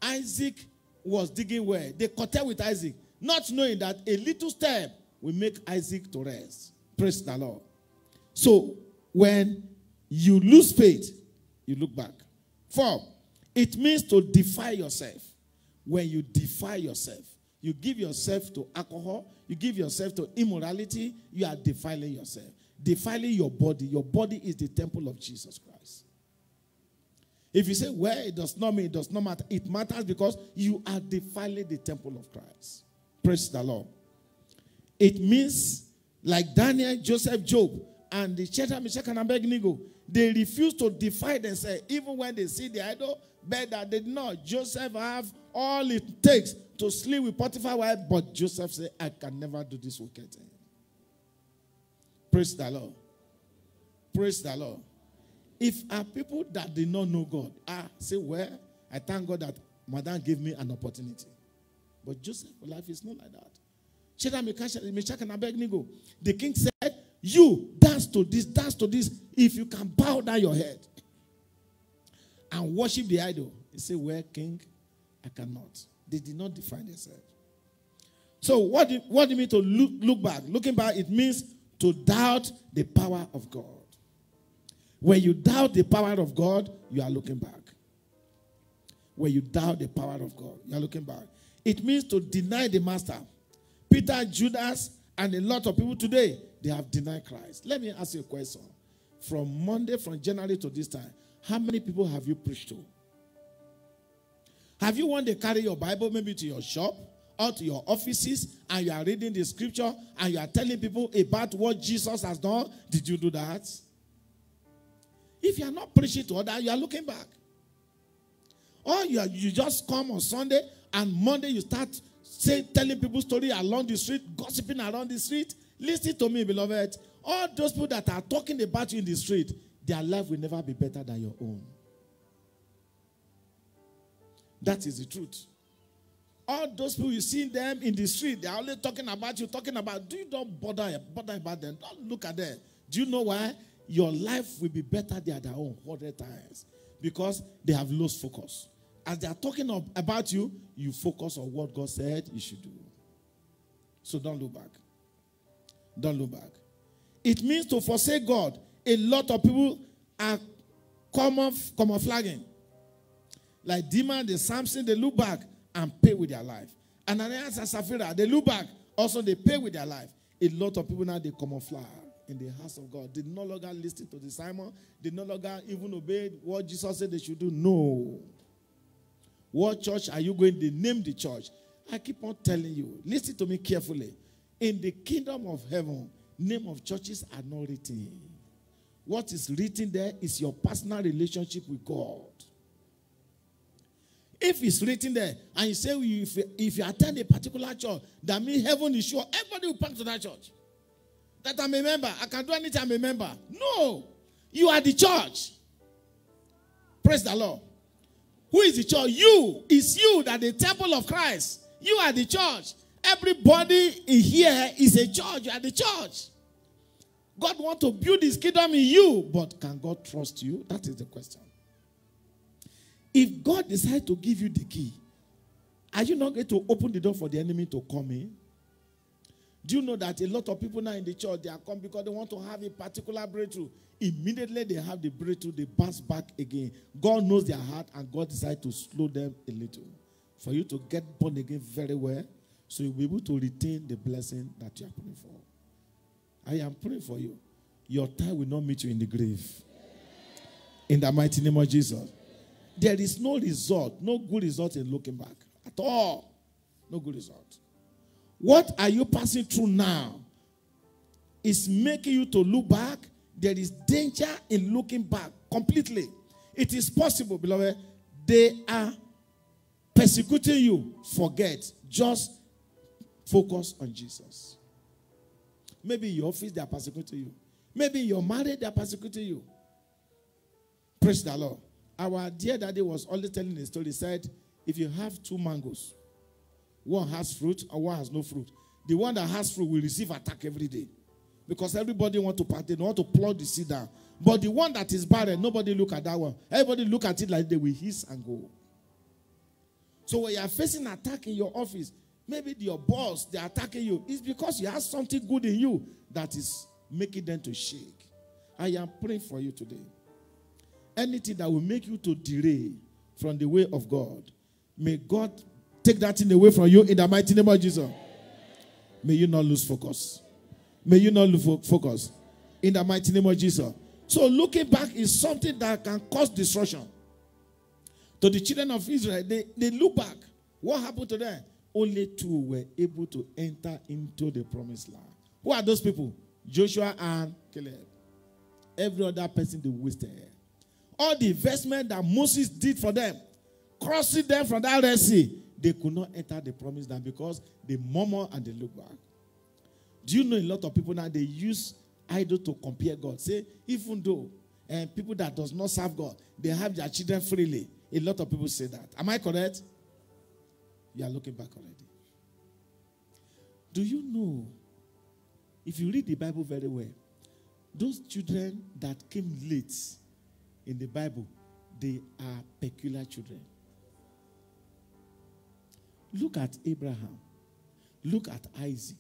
Isaac was digging well. They contend with Isaac, not knowing that a little step will make Isaac to rest. Praise the Lord. So, when you lose faith, you look back. 4, it means to defy yourself. When you defy yourself, you give yourself to alcohol, you give yourself to immorality, you are defiling yourself. Defiling your body. Your body is the temple of Jesus Christ. If you say, well, it does not mean, it does not matter. It matters because you are defiling the temple of Christ. Praise the Lord. It means, like Daniel, Joseph, Job, and the Shadrach, Meshach, and Abednego, they refuse to defy themselves, even when they see the idol, but that they did not. Joseph have all it takes to sleep with Potiphar's wife, but Joseph said, I can never do this wicked thing. Praise the Lord. Praise the Lord. If our people that did not know God, say, well, I thank God that Madam gave me an opportunity. But Joseph's life is not like that. Shadrach, Meshach, and Abednego, the king said, you dance to this, if you can bow down your head and worship the idol. He said, well, king, I cannot. They did not define themselves. So what do you mean to look back? Looking back, it means to doubt the power of God. When you doubt the power of God, you are looking back. When you doubt the power of God, you are looking back. It means to deny the master. Peter, Judas, and a lot of people today, they have denied Christ. Let me ask you a question. From January to this time, how many people have you preached to? Have you one day carry your Bible maybe to your shop or to your offices and you are reading the scripture and you are telling people about what Jesus has done? Did you do that? If you are not preaching to others, you are looking back. Or you just come on Sunday and Monday you start telling people stories along the street, gossiping around the street. Listen to me, beloved. All those people that are talking about you in the street, their life will never be better than your own. That is the truth. All those people you see them in the street, they are only talking about you, do you don't bother about them? Don't look at them. Do you know why? Your life will be better than their own 100 times. Because they have lost focus. As they are talking about you, you focus on what God said you should do. So don't look back. Don't look back. It means to forsake God. A lot of people are camouflaging. Like Demas, the Samson, they look back and pay with their life. Ananias and Sapphira, they look back, also they pay with their life. A lot of people now, they camouflage in the house of God. They no longer listen to the Simon. They no longer even obey what Jesus said they should do. No. What church are you going? They name the church. I keep on telling you, listen to me carefully. In the kingdom of heaven, name of churches are not written. What is written there is your personal relationship with God. If it's written there, and you say if you attend a particular church, that means heaven is sure. Everybody will come to that church. That I'm a member. I can do anything, I'm a member. No. You are the church. Praise the Lord. Who is the church? You. It's you that the temple of Christ. You are the church. Everybody in here is a church. You are the church. God wants to build his kingdom in you. But can God trust you? That is the question. If God decides to give you the key, are you not going to open the door for the enemy to come in? Do you know that a lot of people now in the church, they are come because they want to have a particular breakthrough. Immediately they have the breakthrough, they bounce back again. God knows their heart and God decides to slow them a little. For you to get born again very well, so you'll be able to retain the blessing that you are praying for. I am praying for you. Your time will not meet you in the grave. In the mighty name of Jesus. There is no result, no good result in looking back. At all. No good result. What are you passing through now? Is making you to look back. There is danger in looking back completely. It is possible, beloved. They are persecuting you. Forget. Just focus on Jesus. Maybe in your office they are persecuting you. Maybe in your marriage they are persecuting you. Praise the Lord. Our dear daddy was always telling a story. He said, if you have 2 mangoes, one has fruit and one has no fruit, the one that has fruit will receive attack every day. Because everybody want to partake, they want to plug the seed down. But the one that is barren, nobody look at that one. Everybody look at it like they will hiss and go. So when you are facing attack in your office, maybe your boss, they are attacking you. It's because you have something good in you that is making them to shake. I am praying for you today. Anything that will make you to derail from the way of God, may God take that thing away from you in the mighty name of Jesus. May you not lose focus. May you not lose focus in the mighty name of Jesus. So looking back is something that can cause destruction. To the children of Israel, they look back. What happened to them? Only 2 were able to enter into the promised land. Who are those people? Joshua and Caleb. Every other person they wasted. All the investment that Moses did for them, crossing them from that Red Sea, they could not enter the promised land because they murmur and they look back. Do you know a lot of people now, they use idol to compare God? Say, even though people that does not serve God, they have their children freely. A lot of people say that. Am I correct? You are looking back already. Do you know, if you read the Bible very well, those children that came late in the Bible, they are peculiar children. Look at Abraham. Look at Isaac.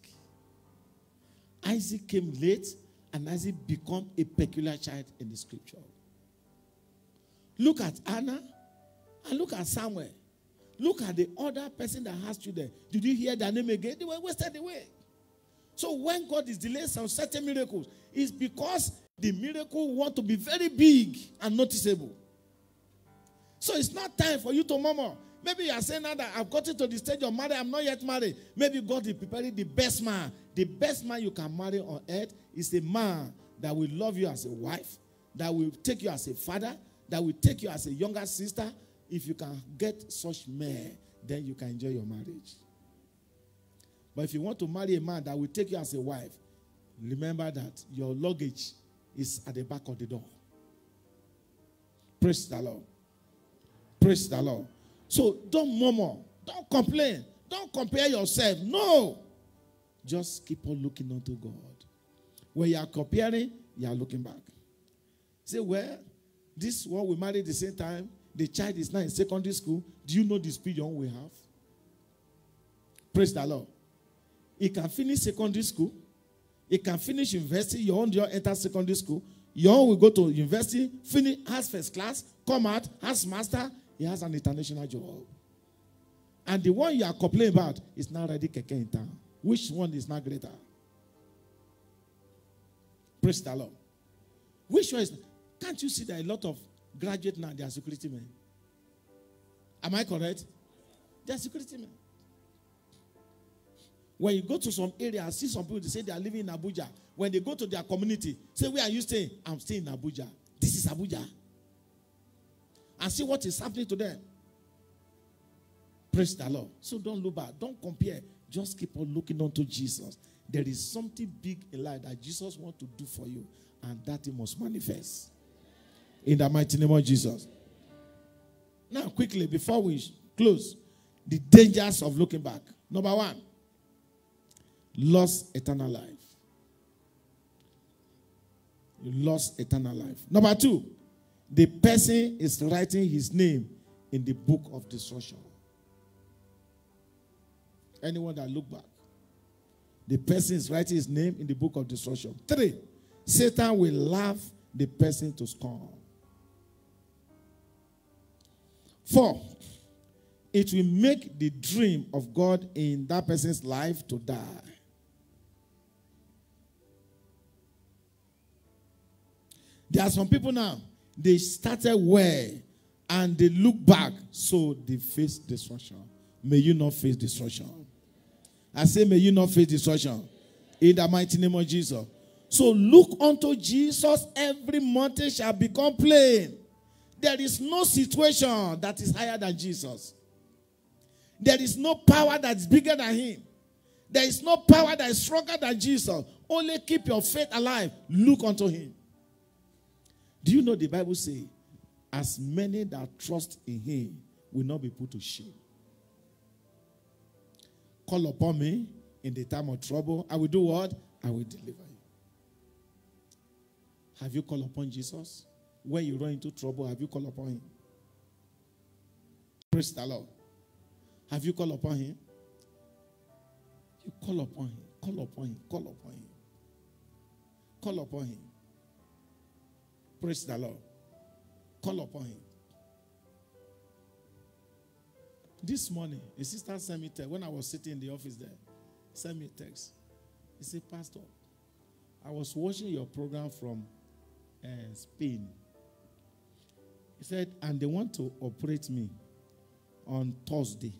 Isaac came late, and Isaac became a peculiar child in the scripture. Look at Anna, and look at Samuel. Look at the other person that has children. Did you hear their name again? They were wasted away. So when God is delaying some certain miracles, it's because the miracle want to be very big and noticeable. So it's not time for you to murmur. Maybe you are saying now that I've gotten to the stage of marriage, I'm not yet married. Maybe God is preparing the best man. The best man you can marry on earth is a man that will love you as a wife, that will take you as a father, that will take you as a younger sister. If you can get such men, then you can enjoy your marriage. But if you want to marry a man that will take you as a wife, remember that your luggage is at the back of the door. Praise the Lord. Praise the Lord. So don't murmur. Don't complain. Don't compare yourself. No. Just keep on looking unto God. When you are comparing, you are looking back. Say, well, this one we married at the same time. The child is now in secondary school. Do you know the speed your own will have? Praise the Lord. He can finish secondary school. He can finish university. Your own enter secondary school. Your own will go to university, finish, has first class, come out, has master. He has an international job. And the one you are complaining about is not already keke in town. Which one is not greater? Praise the Lord. Which one is? Can't you see that a lot of graduates now, they are security men? Am I correct? They are security men. When you go to some area, see some people, they say they are living in Abuja. When they go to their community, say, where are you staying? I'm staying in Abuja. This is Abuja. And see what is happening to them. Praise the Lord. So don't look back. Don't compare. Just keep on looking unto Jesus. There is something big in life that Jesus wants to do for you. And that it must manifest. In the mighty name of Jesus. Now, quickly, before we close, the dangers of looking back. Number one, lost eternal life. You lost eternal life. Number two, the person is writing his name in the book of destruction. Anyone that look back, the person is writing his name in the book of destruction. Three, Satan will laugh the person to scorn. Four, it will make the dream of God in that person's life to die. There are some people now, they started well and they look back, so they face destruction. May you not face destruction. I say, may you not face destruction. In the mighty name of Jesus. So look unto Jesus, every mountain shall become plain. There is no situation that is higher than Jesus. There is no power that is bigger than him. There is no power that is stronger than Jesus. Only keep your faith alive. Look unto him. Do you know the Bible says, as many that trust in him will not be put to shame. Call upon me in the time of trouble. I will do what? I will deliver you. Have you called upon Jesus? When you run into trouble, have you called upon him? Praise the Lord. Have you called upon him? You call upon him. Call upon him. Call upon him. Call upon him. Praise the Lord. Call upon him. This morning, a sister sent me a text. When I was sitting in the office there, sent me a text. He said, Pastor, I was watching your program from Spain. He said, and they want to operate me on Thursday.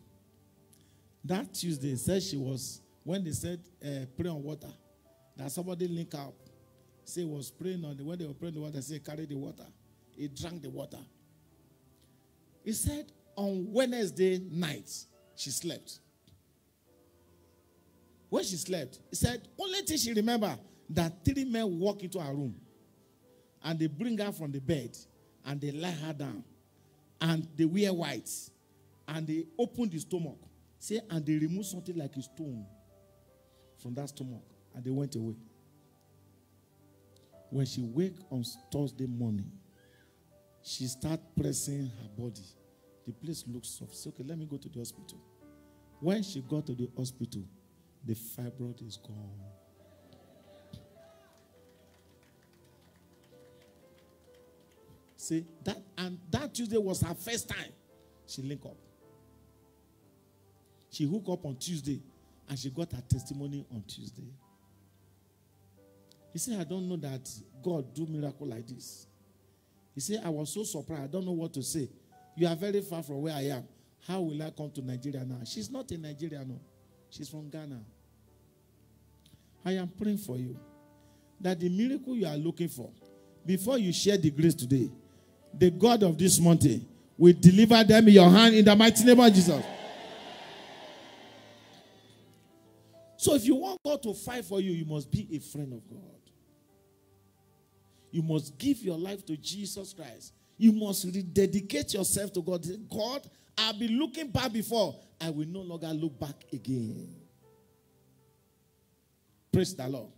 That Tuesday, said she was, when they said pray on water, that somebody link up. Say was praying on the, when they were praying the water, say carry the water. He drank the water. He said on Wednesday night, she slept. When she slept, he said, only thing she remember, that 3 men walk into her room. And they bring her from the bed. And they lie her down. And they wear white. And they open the stomach. Say, and they remove something like a stone from that stomach. And they went away. When she wake on Thursday morning, she start pressing her body. The place looks soft. Say, okay, let me go to the hospital. When she got to the hospital, the fibroid is gone. See, that Tuesday was her first time she linked up. She hooked up on Tuesday and she got her testimony on Tuesday. He said, I don't know that God do miracle like this. He said, I was so surprised. I don't know what to say. You are very far from where I am. How will I come to Nigeria now? She's not in Nigeria, no. She's from Ghana. I am praying for you that the miracle you are looking for, before you share the grace today, the God of this mountain will deliver them in your hand in the mighty name of Jesus. So if you want God to fight for you, you must be a friend of God. You must give your life to Jesus Christ. You must rededicate yourself to God. God, I've been looking back before. I will no longer look back again. Praise the Lord.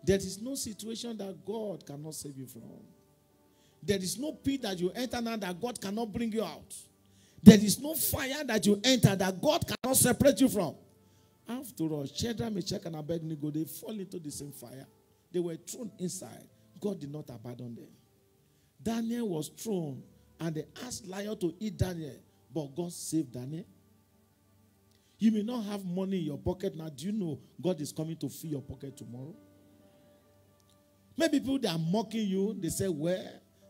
There is no situation that God cannot save you from. There is no pit that you enter now that God cannot bring you out. There is no fire that you enter that God cannot separate you from. After all, Shadrach, Meshach, and Abednego, they fall into the same fire. They were thrown inside. God did not abandon them. Daniel was thrown, and they asked lion to eat Daniel, but God saved Daniel. You may not have money in your pocket now. Do you know God is coming to fill your pocket tomorrow? Maybe people that are mocking you, they say, well,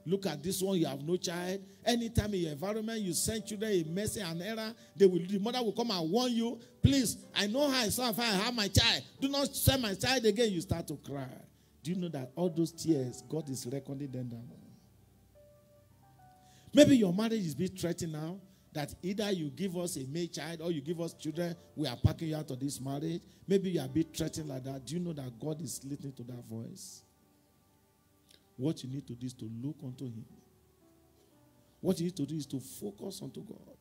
look at this one, you have no child. Anytime in your environment, you send children a message, an error, the mother will come and warn you, please, I know how it's if I have my child. Do not send my child again. You start to cry. Do you know that all those tears, God is recording them down? Maybe your marriage is being threatened now, that either you give us a male child or you give us children, we are packing you out of this marriage. Maybe you are being threatened like that. Do you know that God is listening to that voice? What you need to do is to look unto him. What you need to do is to focus unto God.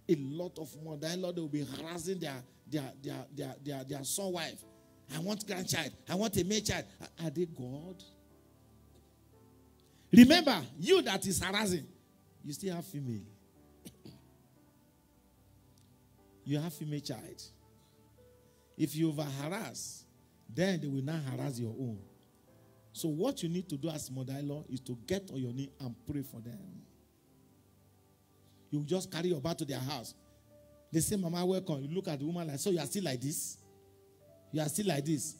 A lot of mother-in-law, they will be harassing their son wife. I want grandchild. I want a male child. Are they God? Remember, you that is harassing, you still have female. You have female child. If you over-harass, then they will not harass your own. So what you need to do as mother-in-law is to get on your knee and pray for them. You just carry your bag to their house. They say, Mama, welcome. You look at the woman like, so you are still like this? You are still like this?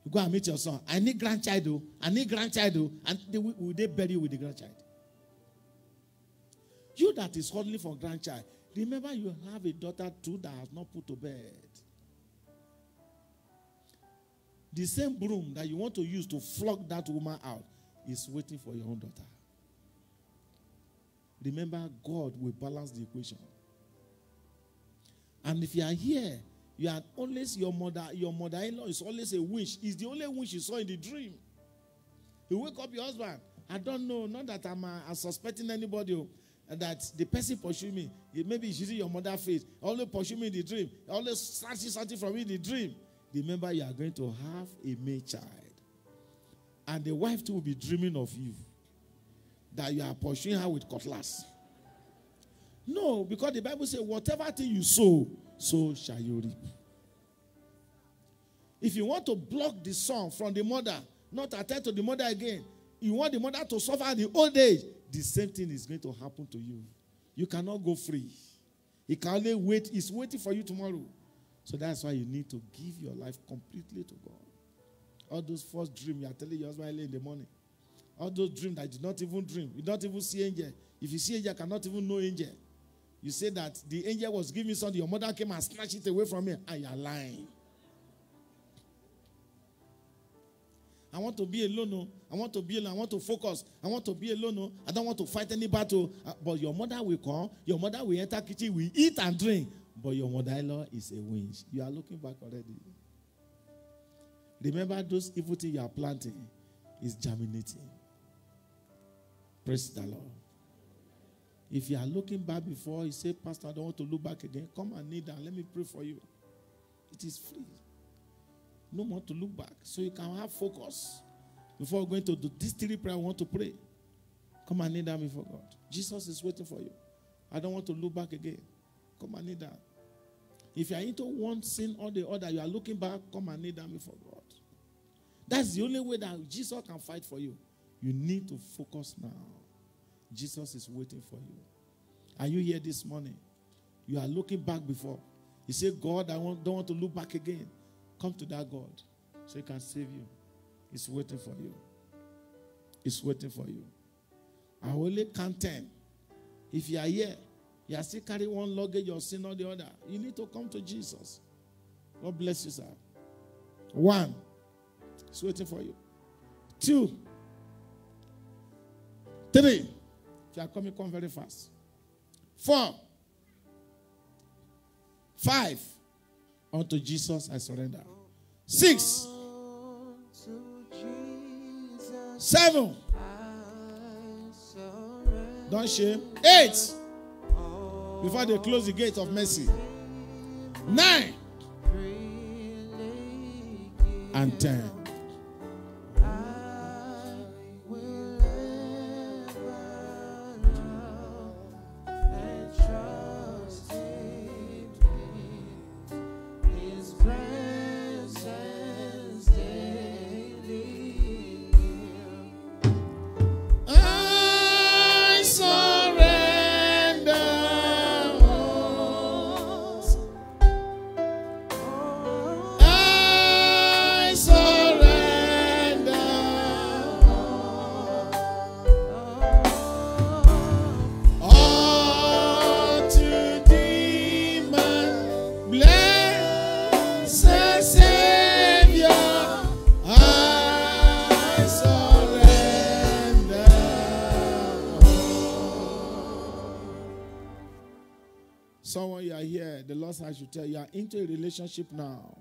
You go and meet your son. I need grandchild, though. I need grandchild, though. And will they bury you with the grandchild? You that is holding for grandchild, remember you have a daughter too that has not put to bed. The same broom that you want to use to flog that woman out is waiting for your own daughter. Remember, God will balance the equation. And if you are here, you are always your mother-in-law is always a witch. It's the only witch you saw in the dream. You wake up your husband. I don't know, not that I'm suspecting anybody, that the person pursue me. Maybe it's using your mother's face. Always pursue me in the dream. Always snatching something from me in the dream. Remember, you are going to have a male child. And the wife too will be dreaming of you. That you are pursuing her with cutlass. No, because the Bible says, whatever thing you sow, so shall you reap. If you want to block the son from the mother, not attend to the mother again, you want the mother to suffer the old age, the same thing is going to happen to you. You cannot go free. He can only wait. He's waiting for you tomorrow. So that's why you need to give your life completely to God. All those first dreams you are telling your husband early in the morning. All those dreams that you did not even dream. You don't even see angel. If you see angel, you cannot even know angel. You say that the angel was giving you something. Your mother came and snatched it away from me. And you are lying. I want to be alone. No. I want to be alone. I want to focus. I want to be alone. No. I don't want to fight any battle. But your mother will come. Your mother will enter kitchen. We eat and drink. But your mother-in-law is a winch. You are looking back already. Remember, those evil things you are planting is germinating. Praise the Lord. If you are looking back before, you say, Pastor, I don't want to look back again. Come and kneel down. Let me pray for you. It is free. No more to look back. So you can have focus. Before going to do this 3 prayer, I want to pray. Come and kneel down before God. Jesus is waiting for you. I don't want to look back again. Come and kneel down. If you are into one sin or the other, you are looking back, come and kneel down before God. That's the only way that Jesus can fight for you. You need to focus now. Jesus is waiting for you. Are you here this morning? You are looking back before. You say, God, I don't want to look back again. Come to that God so he can save you. He's waiting for you. He's waiting for you. I only count 10. If you are here, you are still carrying one luggage or sin or the other, you need to come to Jesus. God bless you, sir. 1, he's waiting for you. 2, 3, if you are coming, come very fast. 4, 5, unto Jesus I surrender. 6, 7, don't shame. 8, before they close the gate of mercy. 9 and 10. Someone, you are here, the Lord says I should tell you, you are into a relationship now.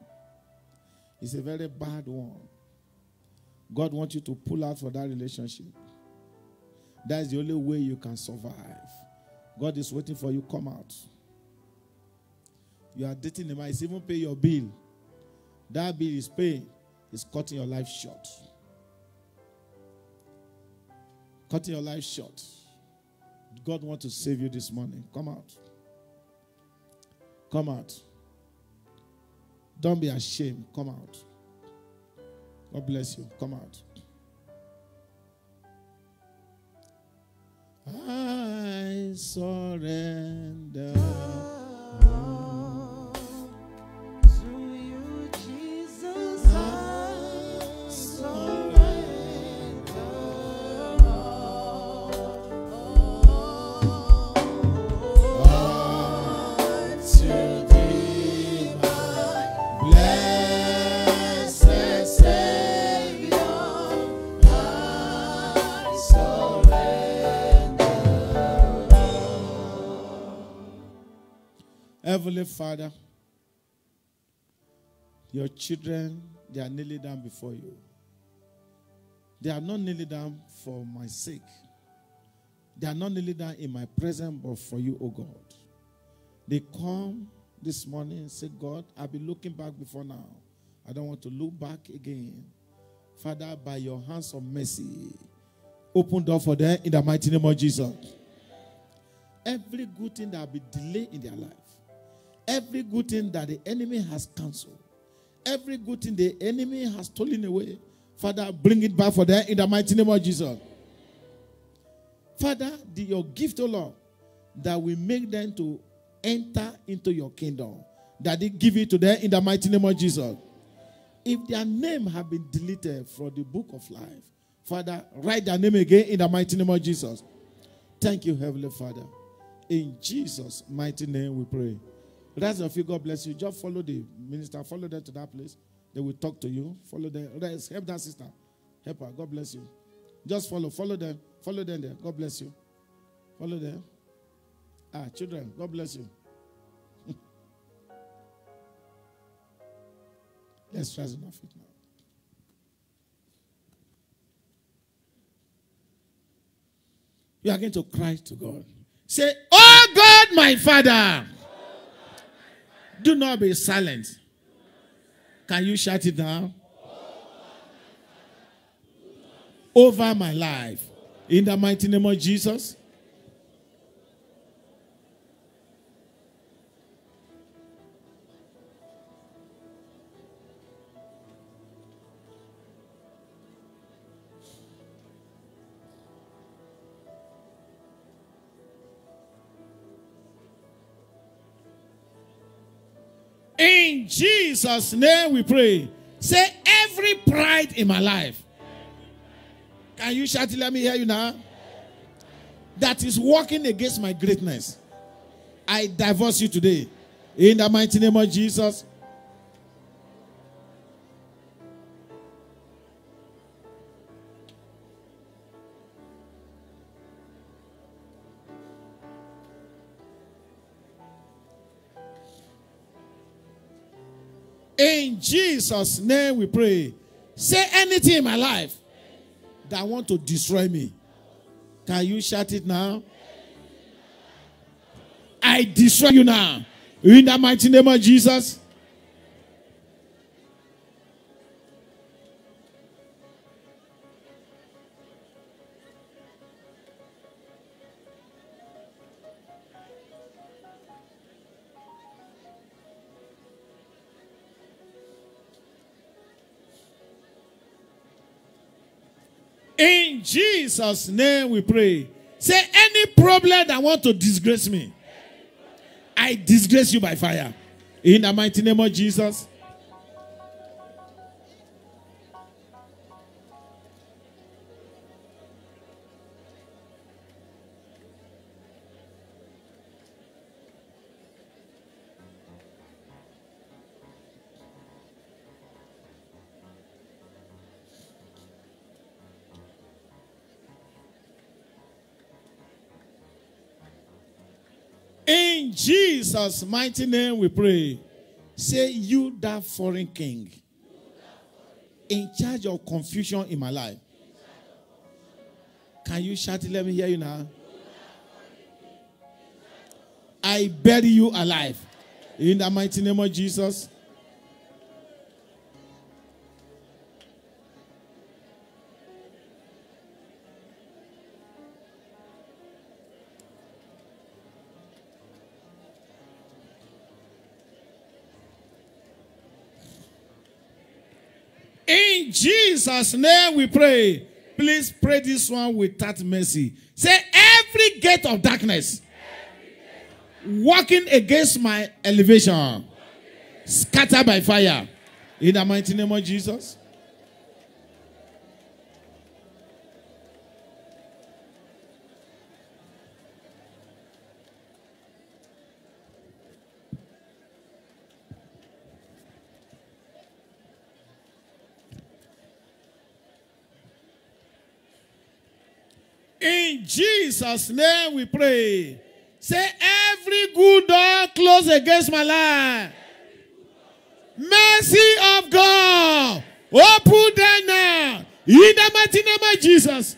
It's a very bad one. God wants you to pull out for that relationship. That is the only way you can survive. God is waiting for you. Come out. You are dating a man. He's even pay your bill. That bill is paid. It's cutting your life short. Cutting your life short. God wants to save you this morning. Come out. Come out. Don't be ashamed. Come out. God bless you. Come out. I surrender. To you, Jesus, I surrender. To thee, my blessed Savior, I surrender. Heavenly Father, your children, they are kneeling down before you. They are not kneeling down for my sake. They are not kneeling down in my presence, but for you, O God. They come this morning and say, God, I've been looking back before now. I don't want to look back again. Father, by your hands of mercy, open door for them in the mighty name of Jesus. Every good thing that will be delayed in their life, every good thing that the enemy has cancelled, every good thing the enemy has stolen away, Father, bring it back for them in the mighty name of Jesus. Father, your gift, O Lord, that will make them to enter into your kingdom, that they give it to them in the mighty name of Jesus. If their name have been deleted from the book of life, Father, write their name again in the mighty name of Jesus. Thank you, Heavenly Father. In Jesus' mighty name we pray. The rest of you, God bless you. Just follow the minister. Follow them to that place. They will talk to you. Follow them. Help that sister. Help her. God bless you. Just follow. Follow them. Follow them there. God bless you. Follow them. Children, God bless you. Let's rise on our feet now. You are going to cry to God. Say, oh God, my Father. Do not be silent. Can you shout it now? Over my life. In the mighty name of Jesus. In Jesus' name we pray. Say, every pride in my life. Can you shout it? Let me hear you now. That is working against my greatness. I divorce you today. In the mighty name of Jesus. In Jesus' name we pray. Say anything in my life that want to destroy me. Can you shout it now? I destroy you now. In the mighty name of Jesus. In Jesus' name we pray. Say any problem that want to disgrace me, I disgrace you by fire. In the mighty name of Jesus. In Jesus' mighty name we pray. Say, you that foreign king in charge of confusion in my life. Can you shout it? Let me hear you now. I bury you alive. In the mighty name of Jesus. In Jesus' name we pray. Please pray this one with that mercy. Say, every gate of darkness walking against my elevation, scattered by fire. In the mighty name of Jesus. In Jesus' name we pray. Say, every good door closed against my life. Mercy of God. Open them now. In the mighty name of Jesus.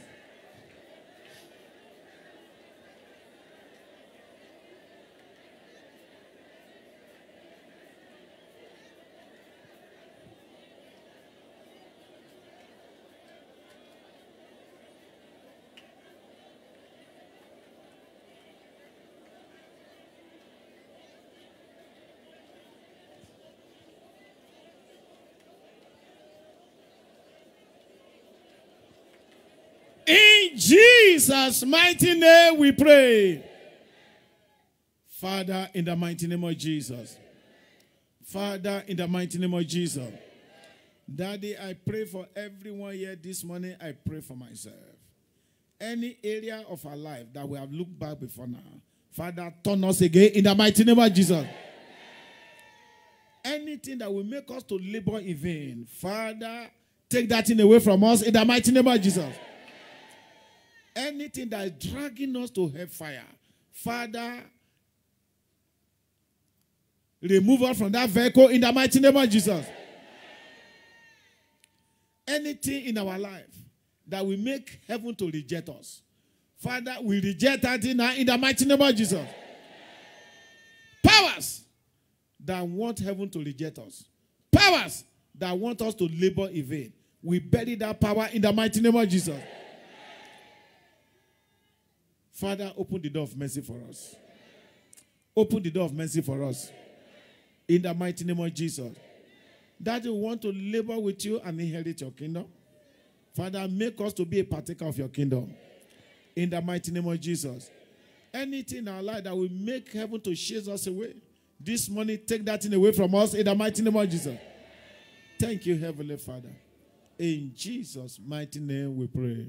In Jesus' mighty name we pray. Father, in the mighty name of Jesus. Father, in the mighty name of Jesus. Daddy, I pray for everyone here this morning. I pray for myself. Any area of our life that we have looked back before now, Father, turn us again in the mighty name of Jesus. Anything that will make us to labor in vain, Father, take that thing away from us in the mighty name of Jesus. Anything that is dragging us to hellfire, Father, remove us from that vehicle in the mighty name of Jesus. Anything in our life that will make heaven to reject us, Father, we reject that thing now in the mighty name of Jesus. Powers that want heaven to reject us, powers that want us to labor in vain, we bury that power in the mighty name of Jesus. Father, open the door of mercy for us. Open the door of mercy for us. In the mighty name of Jesus. That we want to labor with you and inherit your kingdom. Father, make us to be a partaker of your kingdom. In the mighty name of Jesus. Anything in our life that will make heaven to chase us away, this morning, take that thing away from us. In the mighty name of Jesus. Thank you, Heavenly Father. In Jesus' mighty name we pray.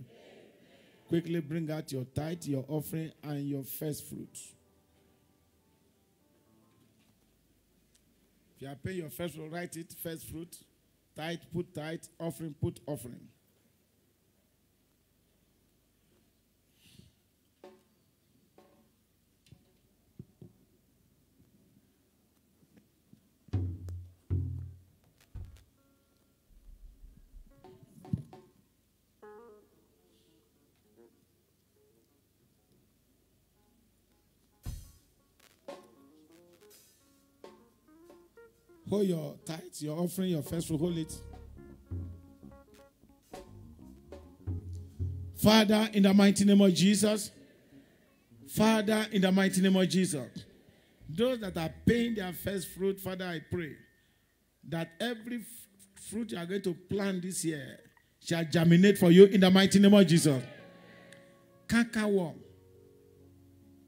Quickly bring out your tithe, your offering, and your first fruit. If you are paying your first fruit, write it, first fruit. Tithe, put tithe. Offering, put offering. Hold your tithes, your offering, your first fruit, hold it. Father, in the mighty name of Jesus. Father, in the mighty name of Jesus. Those that are paying their first fruit, Father, I pray that every fruit you are going to plant this year shall germinate for you in the mighty name of Jesus. Cankerworm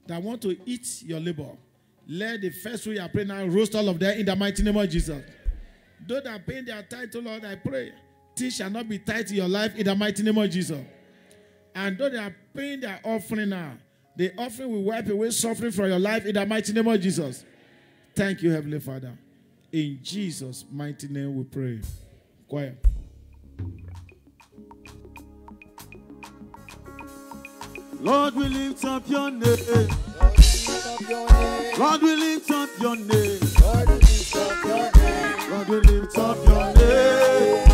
that want to eat your labor, let the first fruit you are praying now roast all of them in the mighty name of Jesus. Those that are paying their tithe, Lord, I pray, things shall not be tight in your life in the mighty name of Jesus. And those that are paying their offering now, the offering will wipe away suffering from your life in the mighty name of Jesus. Thank you, Heavenly Father. In Jesus' mighty name we pray. Choir. Lord, we lift up your name. Lord, we lift up your name. Lord, we lift up your name. Lord, we lift up your name. Lord, we lift up your name.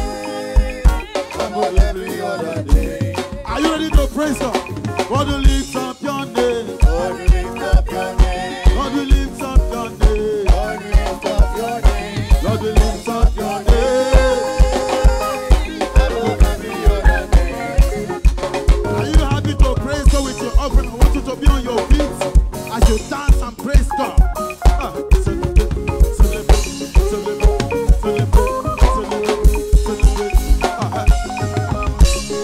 Above every other name. Are you ready to praise God? Lord, we lift up your name. Lord, we lift up your name. Lord, we lift up your name. Lord, we lift up your name. Lord, we lift up your name. Above every other name. Are you happy to praise God with your offering? I want you to be on your feet as you dance and praise God. Celebrate, celebrate, celebrate, celebrate, celebrate, celebrate.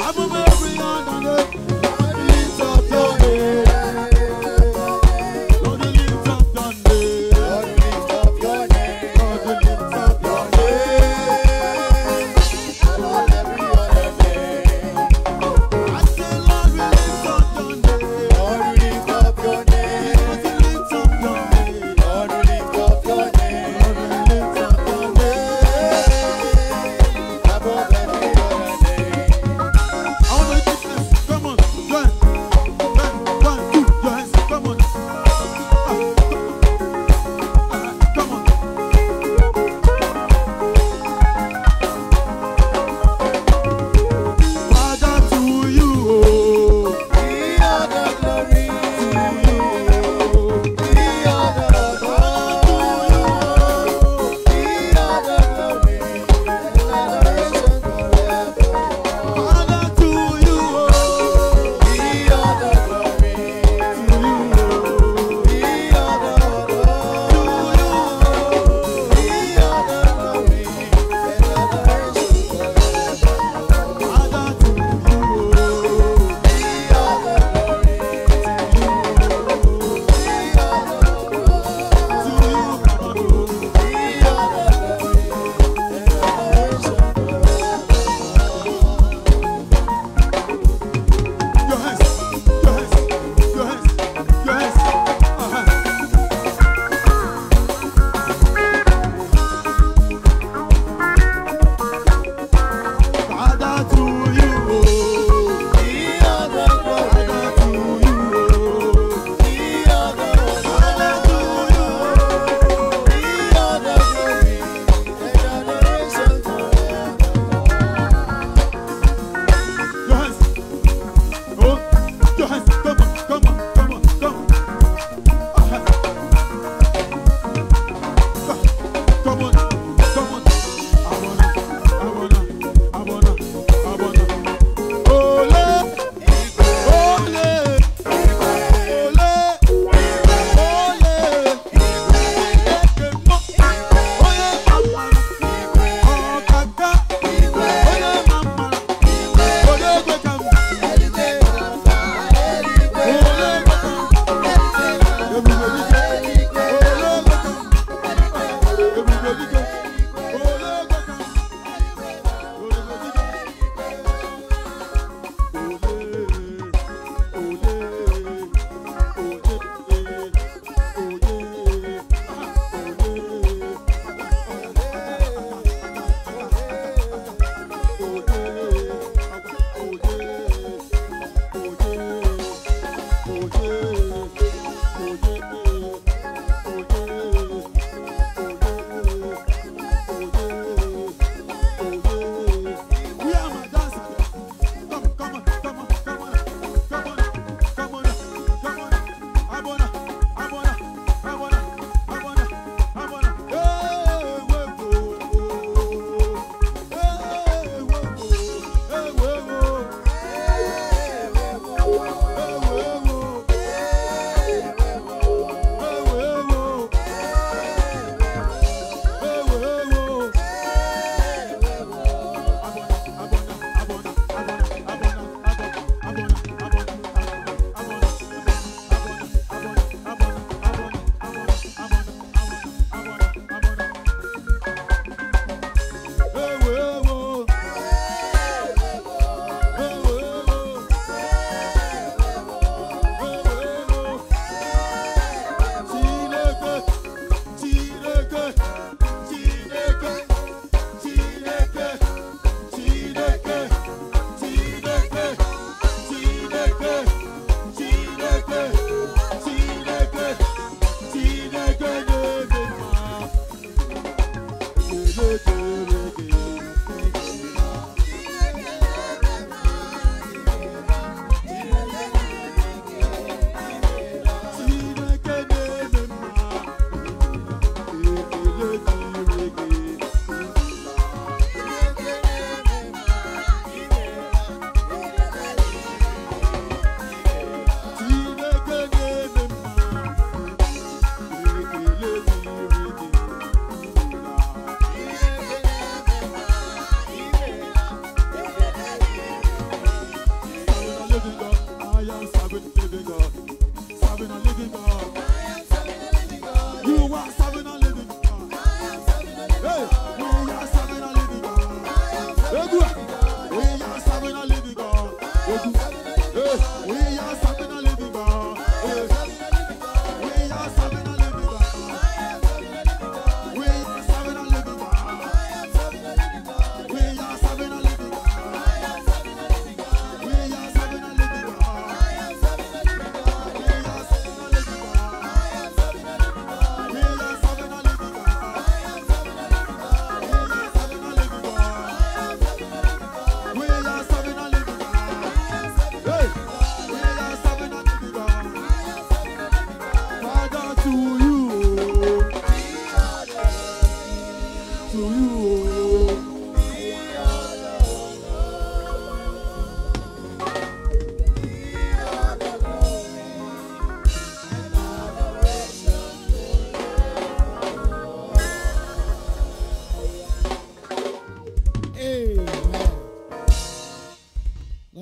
Above every other name. Lord, we lift up your name.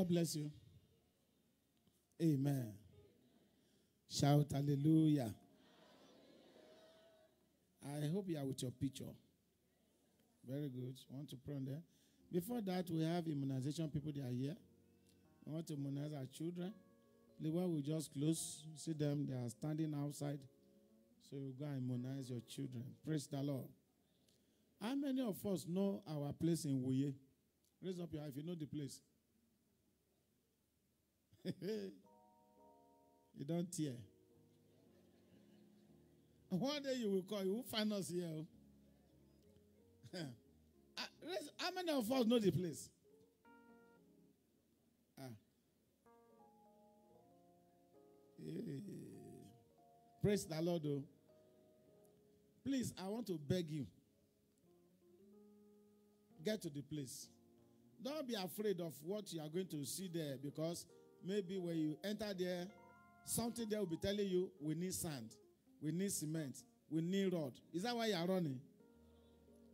God bless you. Amen. Shout hallelujah. I hope you are with your picture. Very good. I want to pray on there. Before that, we have immunization people that are here. I want to immunize our children. The one will just close. See them, they are standing outside. So you go and immunize your children. Praise the Lord. How many of us know our place in Wuye? Raise up your hand if you know the place. You don't tear. One day you will call, you will find us here. How many of us know the place? Hey. Praise the Lord, though. Please, I want to beg you. Get to the place. Don't be afraid of what you are going to see there, because maybe when you enter there, something there will be telling you, we need sand, we need cement, we need rod. Is that why you are running?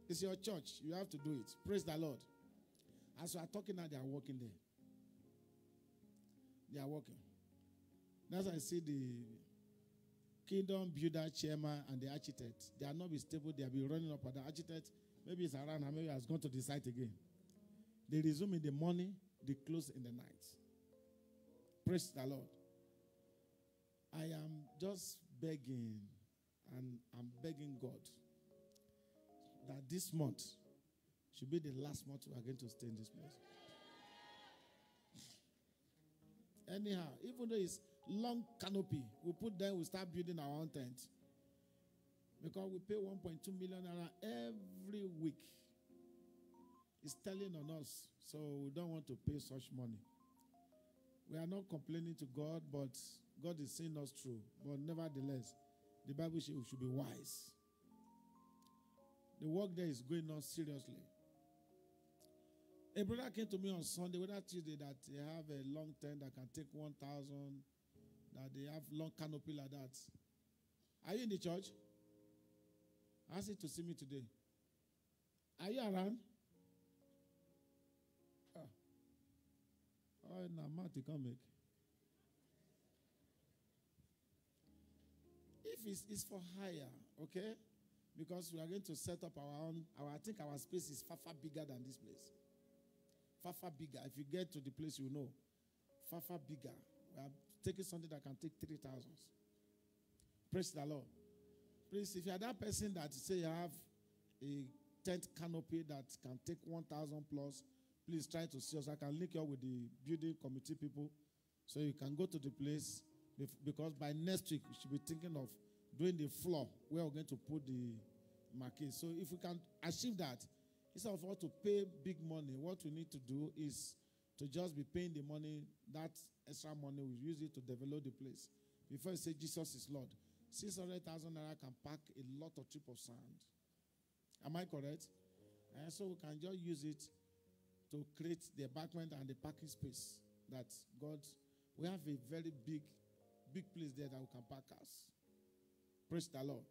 It's your church. You have to do it. Praise the Lord. As we are talking now, they are working there. They are working. That's why I see the kingdom builder, chairman, and the architect. They are not be stable. They will be running up. But the architect, maybe it's around, maybe has gone to the site again. They resume in the morning. They close in the night. Praise the Lord. I am just begging, and I'm begging God that this month should be the last month we are going to stay in this place. Anyhow, even though it's long canopy, we put them, we start building our own tent. Because we pay 1.2 million naira every week. It's telling on us, so we don't want to pay such money. We are not complaining to God, but God is seeing us through. But nevertheless, the Bible says we should be wise. The work there is going on seriously. A brother came to me on Sunday, whether Tuesday, that they have a long tent that can take 1,000, that they have long canopy like that. Are you in the church? Ask him to see me today. Are you around? Oh, no, Matt, you can't make. If it's for hire, okay? Because we are going to set up our own. I think our space is far bigger than this place. Far bigger. If you get to the place, you know. Far bigger. We are taking something that can take 3,000. Praise the Lord. Please, if you are that person that say you have a tent canopy that can take 1,000 plus, please try to see us. I can link you up with the building committee people so you can go to the place, because by next week you should be thinking of doing the floor where we're going to put the marquee. So if we can achieve that, instead of us to pay big money, what we need to do is to just be paying the money, that extra money, we use it to develop the place. Before you say Jesus is Lord, 600,000 naira can pack a lot of trip of sand. Am I correct? And so we can just use it to create the embankment and the parking space that God, we have a very big place there that we can park us. Praise the Lord.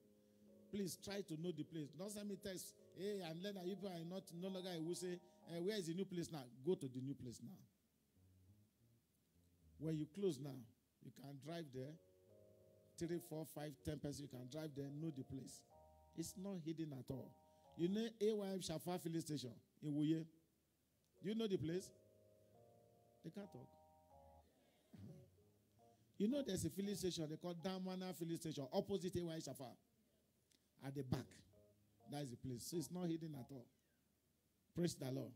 Please try to know the place. Don't send me text, hey, and let that you people are not no longer will say, where is the new place now? Go to the new place now. When you close now, you can drive there. 3, 4, 5, 10 persons, you can drive there, know the place. It's not hidden at all. You know AYM Shafa filling station in Wuye? Do you know the place? They can't talk. You know there's a filling station, they call Damana filling station, opposite AYM Shafa. At the back. That is the place. So it's not hidden at all. Praise the Lord.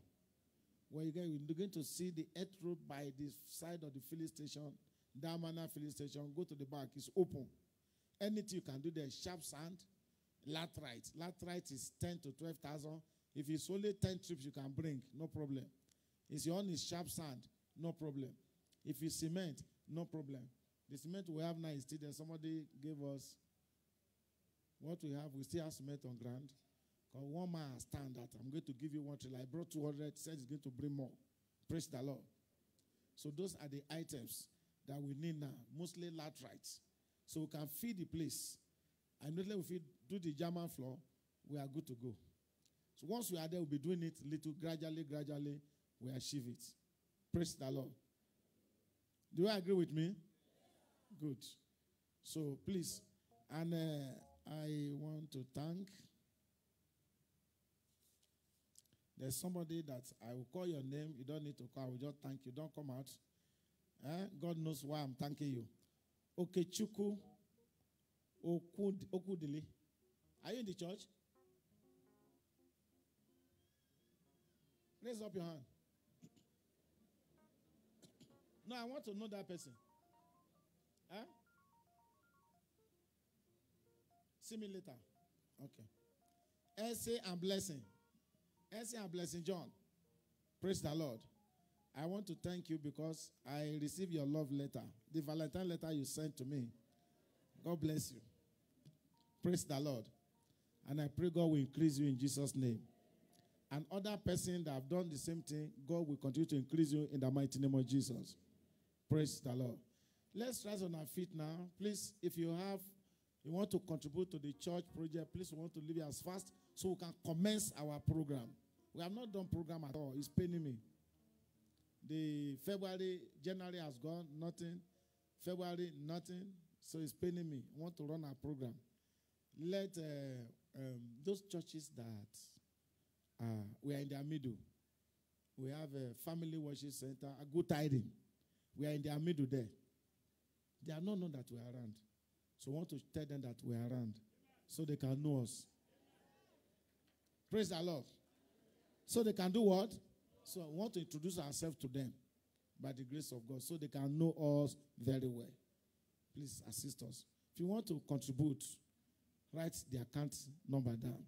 When you get, you're going to see the earth road by the side of the filling station, Damana filling station, go to the back, it's open. Anything you can do there, sharp sand, laterite. Laterite is 10 to 12,000. If it's only 10 trips you can bring, no problem. If your own is sharp sand, no problem. If it's cement, no problem. The cement we have now is still there. Somebody gave us what we have. We still have cement on ground. Because one man has stand that I'm going to give you 1 trailer. I brought 200, said he's going to bring more. Praise the Lord. So those are the items that we need now, mostly laterites. So we can feed the place. And if we do the German floor, we are good to go. So once we are there, we'll be doing it little, gradually, we achieve it. Praise the Lord. Do you agree with me? Good. So please, and I want to thank. There's somebody that I will call your name. You don't need to call. I will just thank you. Don't come out. God knows why I'm thanking you. Okechukwu Okudili. Are you in the church? Raise up your hand. No, I want to know that person. Huh? See me later. Okay. Essay and blessing. Essay and blessing, John. Praise the Lord. I want to thank you because I received your love letter. The Valentine letter you sent to me. God bless you. Praise the Lord. And I pray God will increase you in Jesus' name. And other person that have done the same thing, God will continue to increase you in the mighty name of Jesus. Praise the Lord. Let's rise on our feet now. Please, if you want to contribute to the church project, please we want to leave it as fast so we can commence our program. We have not done program at all. It's paining me. The January has gone, nothing. February, nothing. So it's paining me. I want to run our program. Let those churches that we are in their middle. We have a family worship center, a good tiding. We are in their middle there. They are not known that we are around. So I want to tell them that we are around so they can know us. Praise the Lord. So they can do what? So I want to introduce ourselves to them by the grace of God so they can know us very well. Please assist us. If you want to contribute, write the account number down.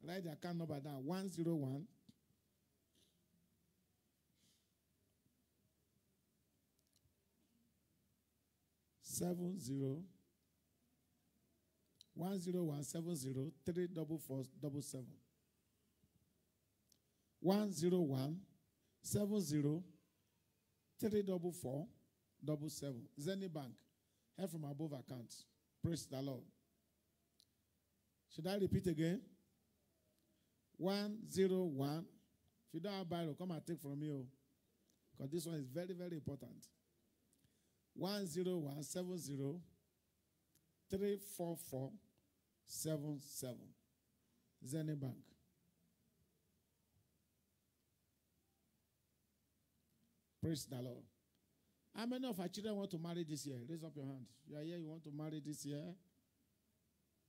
Write the account number down. 101 70 10170 34477. 10170 34477. Zenny Bank. Help from above account. Praise the Lord. Should I repeat again? 101. If you don't have Bible, come and take from you. Because this one is very, very important. 10170 34477. Zenny Bank. Praise the Lord. How many of our children want to marry this year? Raise up your hand. You are here, you want to marry this year?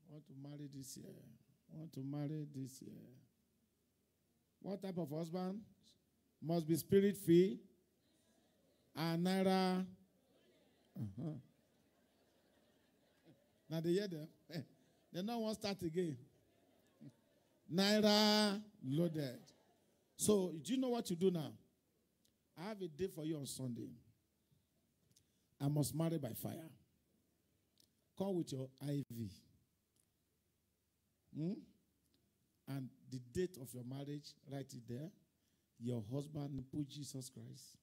Want to marry this year? Want to marry this year? What type of husband? Must be spirit-filled and naira. Now they hear them. They don't want to start again. Naira loaded. So, do you know what to do now? I have a day for you on Sunday. I must marry by fire. Come with your IV. And the date of your marriage, write it there. Your husband, put Jesus Christ.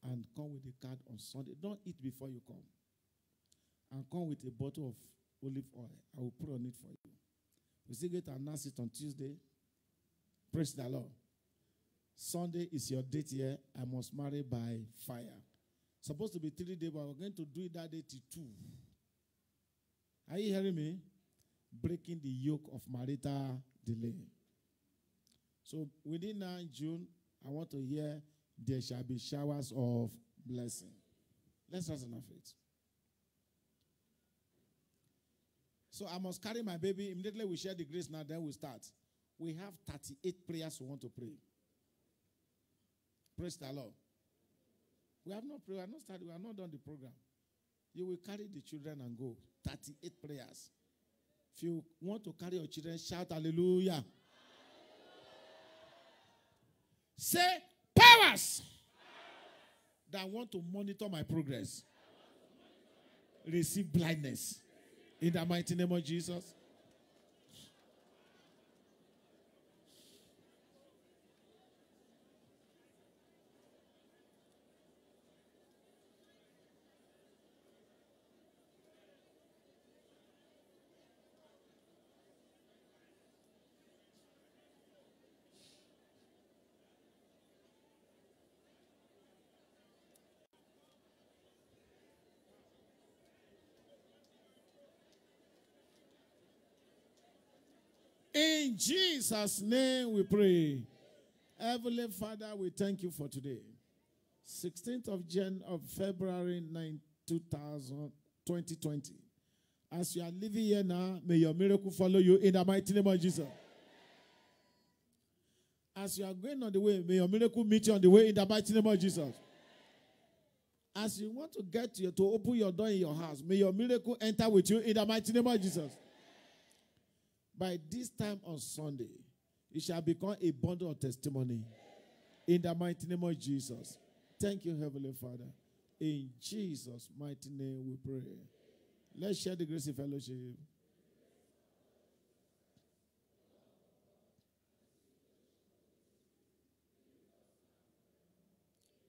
And come with the card on Sunday. Don't eat before you come. And come with a bottle of olive oil. I will put on it for you. We still get to announce it on Tuesday. Praise the Lord. Sunday is your date here. I must marry by fire. Supposed to be 3 days, but we're going to do it that day till 2. Are you hearing me? Breaking the yoke of marital delay. So within 9 June, I want to hear there shall be showers of blessing. Let's rise on our feet. So I must carry my baby. Immediately we share the grace now, then we start. We have 38 prayers we want to pray. Praise the Lord. We have not prayed, we have not started, we have not done the program. You will carry the children and go. 38 prayers. If you want to carry your children, shout hallelujah. Say powers that want to monitor my progress. Receive blindness. In the mighty name of Jesus. In Jesus' name we pray. Heavenly Father, we thank you for today. 16th of February 2020. As you are living here now, may your miracle follow you in the mighty name of Jesus. As you are going on the way, may your miracle meet you on the way in the mighty name of Jesus. As you want to get to open your door in your house, may your miracle enter with you in the mighty name of Jesus. By this time on Sunday, it shall become a bundle of testimony in the mighty name of Jesus. Thank you, Heavenly Father. In Jesus' mighty name we pray. Let's share the grace of fellowship.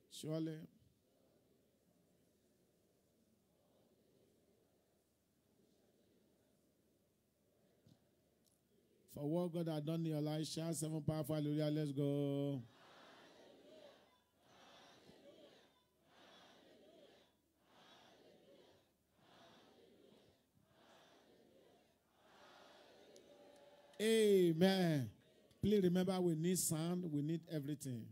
Surely, for what God has done in your life, shout 7 powerful hallelujah. Let's go. Amen. Please remember, we need sound, we need everything.